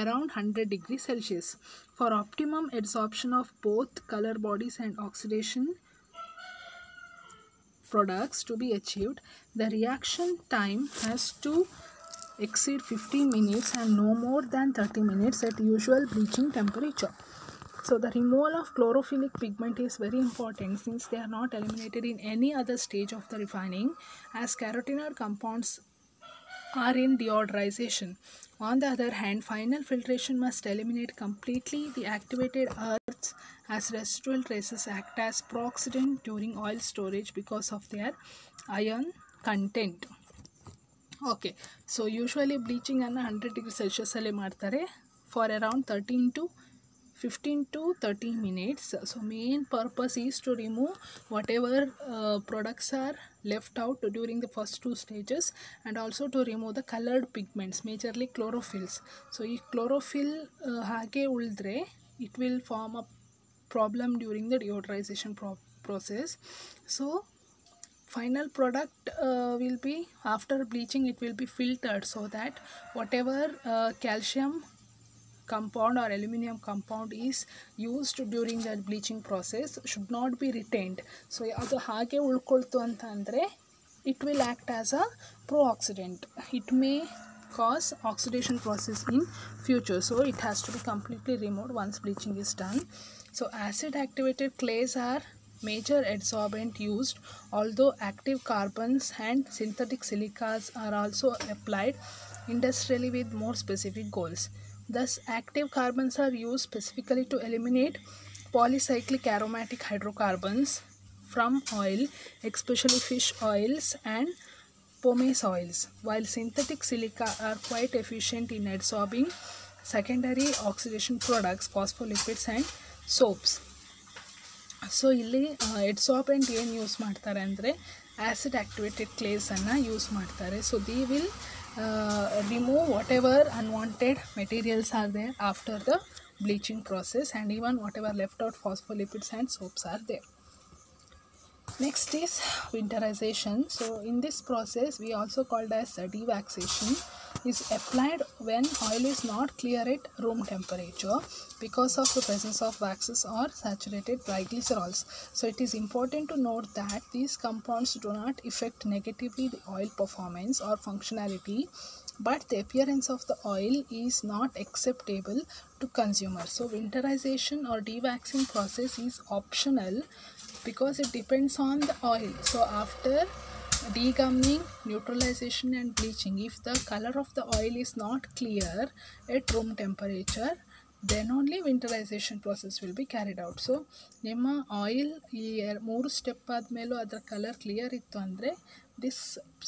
around 100 degree Celsius. For optimum absorption of both colour bodies and oxidation products to be achieved, the reaction time has to exceed 15 minutes and no more than 30 minutes at usual bleaching temperature. So the removal of chlorophyllic pigment is very important since they are not eliminated in any other stage of the refining, as carotenoid compounds are in deodorization. On the other hand, final filtration must eliminate completely the activated earths, as residual traces act as pro-oxidant during oil storage because of their iron content. Okay, so usually bleaching ಅನ್ನು 100 degree ಸೆಲ್ಸಿಯಸ್ಸಲ್ಲಿ ಮಾಡ್ತಾರೆ for around 15 to 30 minutes. So main purpose is to remove whatever products are left out during the first two stages, and also to remove the colored pigments, majorly chlorophylls. So if chlorophyll hage uldre, it will form a problem during the deodorization process. So final product will be, after bleaching it will be filtered so that whatever calcium compound or aluminium compound is used during the bleaching process should not be retained. So ಅದು ಹಾಗೆ ಉಳ್ಕೊಳ್ತು ಅಂತ ಅಂದರೆ it will act as a pro-oxidant. It may cause oxidation process in future, so it has to be completely removed once bleaching is done. So acid activated clays are major adsorbent used, although active carbons and synthetic silicas are also applied industrially with more specific goals. Thus active carbons are used specifically to eliminate polycyclic aromatic hydrocarbons from oil, especially fish oils and pomace oils, while synthetic silica are quite efficient in adsorbing secondary oxidation products, phospholipids and soaps. So ಇಲ್ಲಿ adsorbent ಏನು use ಮಾಡ್ತಾರೆ ಅಂದರೆ acid activated ಕ್ಲೇಸನ್ನು use ಮಾಡ್ತಾರೆ. So they will remove whatever unwanted materials are there after the bleaching process, and even whatever left out phospholipids and soaps are there. Next is winterization. So in this process, we also called as dewaxation, is applied when oil is not clear at room temperature because of the presence of waxes or saturated triglycerols. So it is important to note that these compounds do not affect negatively the oil performance or functionality, but the appearance of the oil is not acceptable to consumers. So winterization or dewaxing process is optional because it depends on the oil. So after degumming, neutralization and bleaching, if the color of the oil is not clear at room temperature, then only winterization process will be carried out. So ನಿಮ್ಮ oil ಈ 3 step ಆದಮೇಲೂ ಅದರ colour clear ಇತ್ತು ಅಂದರೆ this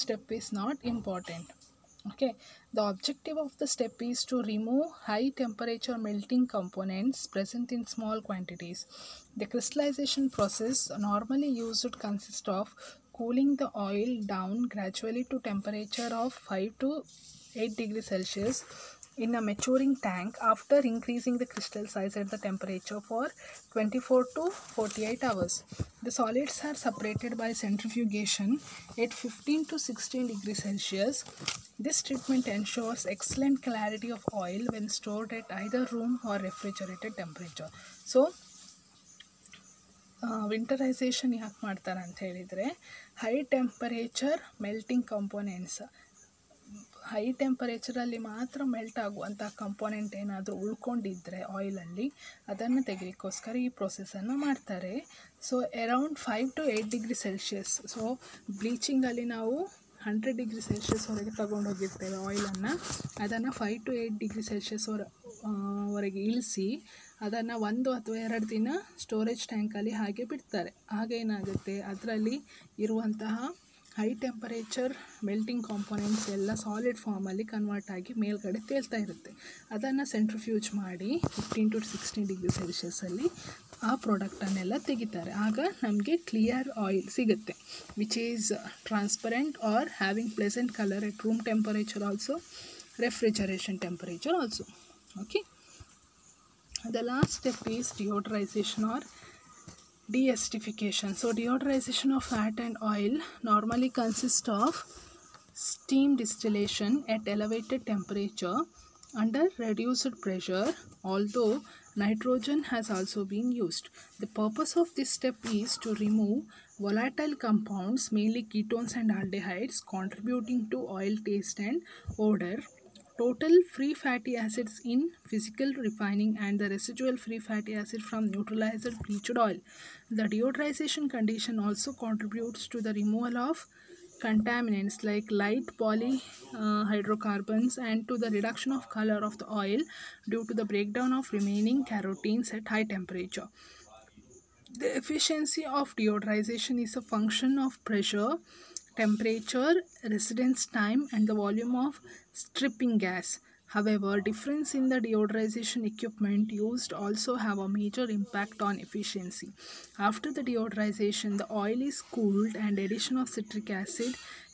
step is not important. Okay, the objective of the step is to remove high temperature melting components present in small quantities. The crystallization process normally used consists of cooling the oil down gradually to temperature of 5 to 8 degrees Celsius in a maturing tank after increasing the crystal size at the temperature for 24 to 48 hours. The solids are separated by centrifugation at 15 to 16 degrees Celsius. This treatment ensures excellent clarity of oil when stored at either room or refrigerated temperature. So winterization ಯಾಕೆ ಮಾಡ್ತಾರೆ ಅಂತ ಹೇಳಿದರೆ, high temperature melting components, high ಟೆಂಪರೇಚರಲ್ಲಿ ಮಾತ್ರ melt ಆಗುವಂಥ component ಏನಾದರೂ ಉಳ್ಕೊಂಡಿದ್ದರೆ ಆಯಿಲಲ್ಲಿ ಅದನ್ನು ತೆಗಿಲಿಕ್ಕೋಸ್ಕರ ಈ ಪ್ರೊಸೆಸನ್ನು ಮಾಡ್ತಾರೆ. So around 5 to 8 degree Celsius. So ಬ್ಲೀಚಿಂಗಲ್ಲಿ ನಾವು 100 ಡಿಗ್ರಿ ಸೆಲ್ಸಿಯಸ್ವರೆಗೆ ತೊಗೊಂಡೋಗಿರ್ತೇವೆ ಆಯಿಲನ್ನು, ಅದನ್ನು 5 to 8 ಡಿಗ್ರಿ ಸೆಲ್ಸಿಯಸ್ ವರೆಗೆ ಇಳಿಸಿ ಅದನ್ನು 1 ಅಥವಾ 2 ದಿನ ಸ್ಟೋರೇಜ್ ಟ್ಯಾಂಕಲ್ಲಿ ಹಾಗೆ ಬಿಡ್ತಾರೆ. ಆಗೇನಾಗುತ್ತೆ, ಅದರಲ್ಲಿ ಇರುವಂತಹ ಹೈ ಟೆಂಪರೇಚರ್ ಮೆಲ್ಟಿಂಗ್ ಕಾಂಪೊನೆಂಟ್ಸ್ ಎಲ್ಲ ಸಾಲಿಡ್ ಫಾರ್ಮಲ್ಲಿ ಕನ್ವರ್ಟ್ ಆಗಿ ಮೇಲ್ಗಡೆ ತೇಲ್ತಾ ಇರುತ್ತೆ. ಅದನ್ನು ಸೆಂಟ್ರಿಫ್ಯೂಜ್ ಮಾಡಿ 15 to 16 ಡಿಗ್ರಿ ಸೆಲ್ಸಿಯಸ್ಸಲ್ಲಿ ಆ ಪ್ರಾಡಕ್ಟನ್ನೆಲ್ಲ ತೆಗಿತಾರೆ. ಆಗ ನಮಗೆ ಕ್ಲಿಯರ್ ಆಯಿಲ್ ಸಿಗುತ್ತೆ, which is transparent are having pleasant colour at room temperature also, refrigeration temperature also. Okay, the last step is deodorization or de-acidification. So deodorization of fat and oil normally consists of steam distillation at elevated temperature under reduced pressure, although nitrogen has also been used. The purpose of this step is to remove volatile compounds, mainly ketones and aldehydes, contributing to oil taste and odor, total free fatty acids in physical refining, and the residual free fatty acid from neutralized bleached oil. The deodorization condition also contributes to the removal of contaminants like light polyhydrocarbons and to the reduction of color of the oil due to the breakdown of remaining carotenes at high temperature. The efficiency of deodorization is a function of pressure, temperature, residence time, and the volume of stripping gas. However, difference in the deodorization equipment used also have a major impact on efficiency. After the deodorization, the oil is cooled and addition of citric acid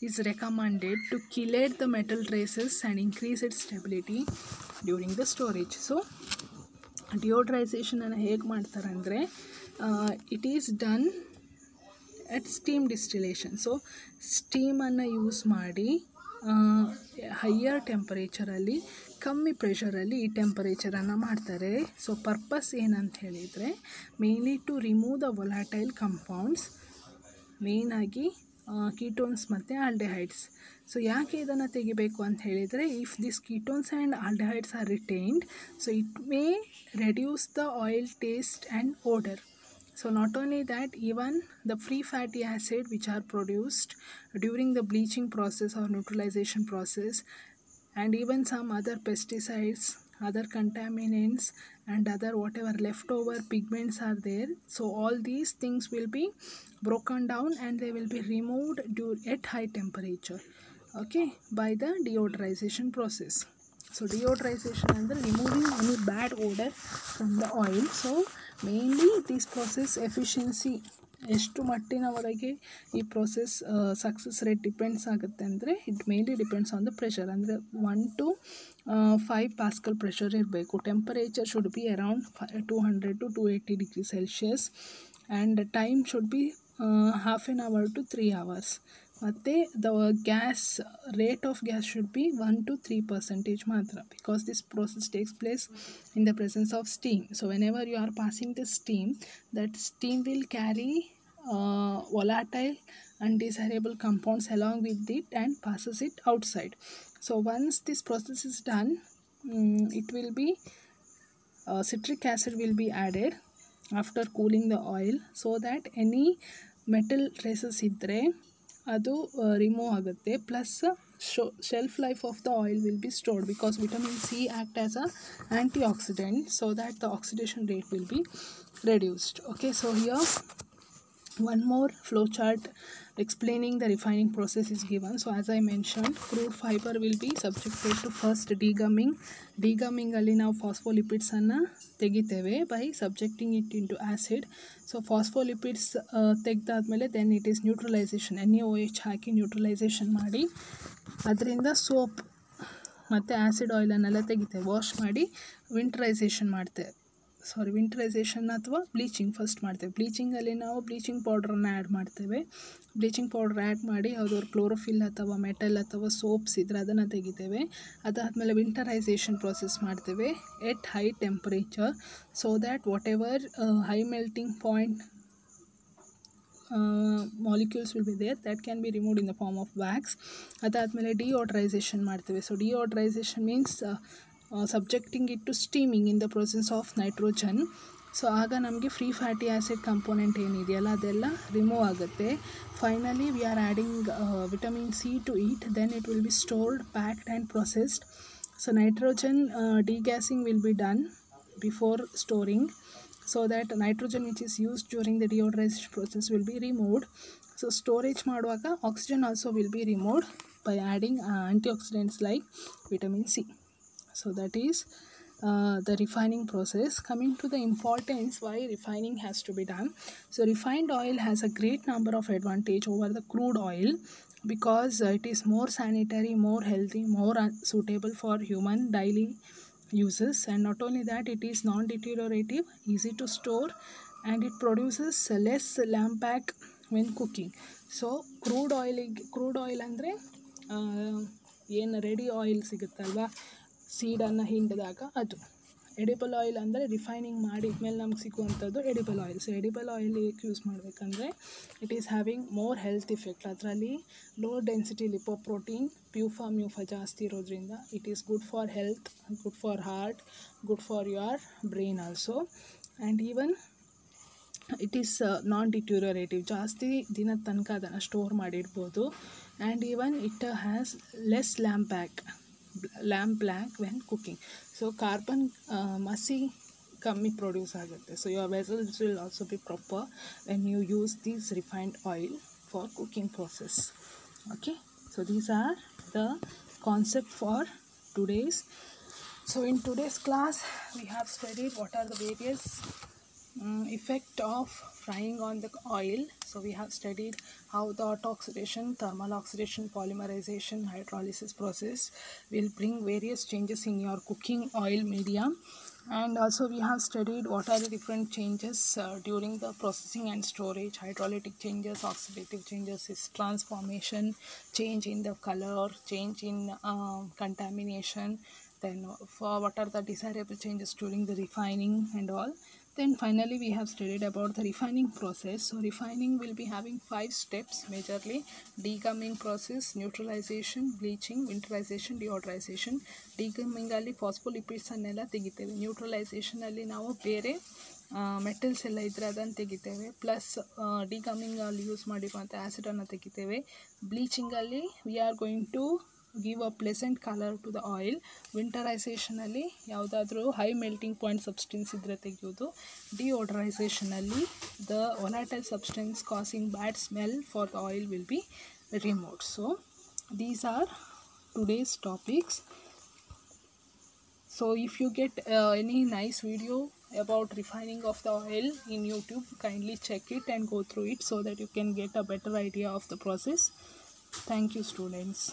is recommended to chelate the metal traces and increase its stability during the storage. So, deodorization ಅನ್ನು ಹೇಗೆ ಮಾಡ್ತಾರೆ ಅಂದರೆ, it is done at steam distillation. So ಸ್ಟೀಮನ್ನು use ಮಾಡಿ higher ಟೆಂಪರೇಚರಲ್ಲಿ, ಕಮ್ಮಿ ಪ್ರೆಷರಲ್ಲಿ ಈ ಟೆಂಪರೇಚರನ್ನು ಮಾಡ್ತಾರೆ. ಸೊ ಪರ್ಪಸ್ ಏನಂತ ಹೇಳಿದರೆ, mainly to remove the volatile compounds, ಮೇಯ್ನಾಗಿ ಕೀಟೋನ್ಸ್ ಮತ್ತು ಆಲ್ಡೆಹೈಡ್ಸ್. ಸೊ ಯಾಕೆ ಇದನ್ನು ತೆಗಿಬೇಕು ಅಂತ ಹೇಳಿದರೆ, if this ketones and aldehydes are retained, so it may reduce the oil taste and odour. So not only that, even the free fatty acid which are produced during the bleaching process or neutralization process, and even some other pesticides, other contaminants, and other whatever leftover pigments are there, so all these things will be broken down and they will be removed at high temperature, okay, by the deodorization process. So deodorization ಅಂದರೆ removing any bad odor from the oil. So mainly this process efficiency ಎಷ್ಟು ಮಟ್ಟಿನವರೆಗೆ ಈ process success rate depends ಆಗುತ್ತೆ ಅಂದರೆ it mainly depends on the pressure. ಅಂದರೆ 1 to 5 pascal pressure ಇರಬೇಕು. Temperature should be around 200 to 280 degree Celsius and time should be half an hour to 3 hours. ಮತ್ತು the gas rate of gas should be 1 to 3% ಮಾತ್ರ, because this process takes place in the presence of steam. So whenever you are passing the steam, that steam will carry volatile undesirable compounds along with it and passes it outside. So once this process is done, it will be citric acid will be added after cooling the oil, so that any metal traces ಇದ್ದರೆ ಅದು remove ಆಗುತ್ತೆ. Plus shelf life of the oil will be stored, because vitamin C act as a antioxidant, so that the oxidation rate will be reduced. Okay, so here one more flow chart explaining the refining process is given. So as I mentioned, crude fiber will be subjected to first degumming. Degumming alli ನಾವು ಫಾಸ್ಫೋಲಿಪಿಡ್ಸ್ ಅನ್ನು ತೆಗಿತೇವೆ by subjecting it into acid. So phospholipids ತೆಗೆದಾದ್ಮೇಲೆ then it is neutralization, NaOH ಹಾಕಿ neutralization ಮಾಡಿ ಅದರಿಂದ soap ಮತ್ತು acid ಆಯಿಲನ್ನೆಲ್ಲ ತೆಗಿತೇವೆ. Wash ಮಾಡಿ ವಿಂಟ್ರೈಸೇಷನ್ ಅಥವಾ ಬ್ಲೀಚಿಂಗ್ ಫಸ್ಟ್ ಮಾಡ್ತೇವೆ. ಬ್ಲೀಚಿಂಗಲ್ಲಿ ನಾವು ಬ್ಲೀಚಿಂಗ್ ಪೌಡ್ರನ್ನು ಆ್ಯಡ್ ಮಾಡ್ತೇವೆ. ಬ್ಲೀಚಿಂಗ್ ಪೌಡ್ರ್ ಆ್ಯಡ್ ಮಾಡಿ ಯಾವುದಾದ್ರು ಕ್ಲೋರೋಫಿಲ್ ಅಥವಾ ಮೆಟಲ್ ಅಥವಾ ಸೋಪ್ಸ್ ಇದ್ದರೆ ಅದನ್ನು ತೆಗಿತೇವೆ. ಅದಾದಮೇಲೆ ವಿಂಟರೈಸೇಷನ್ ಪ್ರೋಸೆಸ್ ಮಾಡ್ತೇವೆ at high temperature, so that whatever high melting point molecules will be there, that can be removed in the form of wax. ಅದಾದಮೇಲೆ deodorization ಮಾಡ್ತೇವೆ. So deodorization means subjecting it to steaming in the presence of nitrogen. So ಆಗ ನಮಗೆ free fatty acid component ಏನಿದೆಯಲ್ಲ ಅದೆಲ್ಲ remove ಆಗುತ್ತೆ. Finally we are adding vitamin C to it, then it will be stored, packed and processed. So nitrogen degassing will be done before storing, so that nitrogen which is used during the deodorization process will be removed. So storage ಮಾಡುವಾಗ oxygen also will be removed by adding antioxidants like vitamin C. So that is the refining process. Coming to the importance why refining has to be done. So refined oil has a great number of advantage over the crude oil, because it is more sanitary, more healthy, more suitable for human daily uses. And not only that, it is non-deteriorative, easy to store, and it produces less lampback when cooking. So crude oil ಅಂದರೆ ಏನು ready oil ಸಿಗುತ್ತಲ್ವ ಸೀಡನ್ನು ಹಿಂಡಿದಾಗ ಅದು. Edible oil ಅಂದರೆ refining ಮಾಡಿದ್ಮೇಲೆ ನಮ್ಗೆ ಸಿಗುವಂಥದ್ದು edible oil. So edible oil use ಮಾಡಬೇಕಂದ್ರೆ it is having more health effect. ಅದರಲ್ಲಿ low density lipoprotein, MUFA ಜಾಸ್ತಿ ಇರೋದ್ರಿಂದ it is good for health, good for heart, good for your brain also. And even it is non deteriorative, ಜಾಸ್ತಿ ದಿನದ ತನಕ ಅದನ್ನು store ಮಾಡಿಡ್ಬೋದು. And even it has less lamp black when cooking. So carbon ಮಸಿ ಕಮ್ಮಿ produce ಆಗುತ್ತೆ. So your vessels will also B proper when you use these refined oil for cooking process. Okay, so these are the concept for today's. So in today's class we have studied what are the various effect of frying on the oil. So we have studied how the hot oxidation, thermal oxidation, polymerization, hydrolysis process will bring various changes in your cooking oil medium. And also we have studied what are the different changes during the processing and storage: hydrolytic changes, oxidative changes, transformation, change in the color, change in contamination, then for what are the desirable changes during the refining and all. Then finally we have studied about the refining process. So refining will be having 5 steps majorly: degumming process, neutralization, bleaching, winterization, deodorization. Degumming ಅಲ್ಲಿ ಫಾಸ್ಫೋಲಿಪಿಡ್ಸ್ ಅನ್ನೆಲ್ಲ ತೆಗಿತೇವೆ. Neutralisation ಅಲ್ಲಿ ನಾವು ಬೇರೆ metals ಎಲ್ಲ ಇದ್ದರೆ ಅದನ್ನು ತೆಗಿತೇವೆ. Plus ಡಿಗಮ್ಮಿಂಗಲ್ಲಿ use ಮಾಡಿರುವಂಥ ಆ್ಯಸಿಡನ್ನು ತೆಗಿತೇವೆ. ಬ್ಲೀಚಿಂಗಲ್ಲಿ we are going to give a pleasant colour to the oil. ವಿಂಟರೈಸೇಷನಲ್ಲಿ ಯಾವುದಾದ್ರೂ ಹೈ ಮೆಲ್ಟಿಂಗ್ ಪಾಯಿಂಟ್ ಸಬ್ಸ್ಟೆನ್ಸ್ ಇದ್ದರೆ ತೆಗೆಯೋದು. ಡಿಯೋಡ್ರೈಸೇಷನಲ್ಲಿ the volatile substance causing bad smell for the oil will be removed. So these are today's topics. So if you get any nice video about refining of the oil in YouTube, kindly check it and go through it so that you can get a better idea of the process. Thank you, students.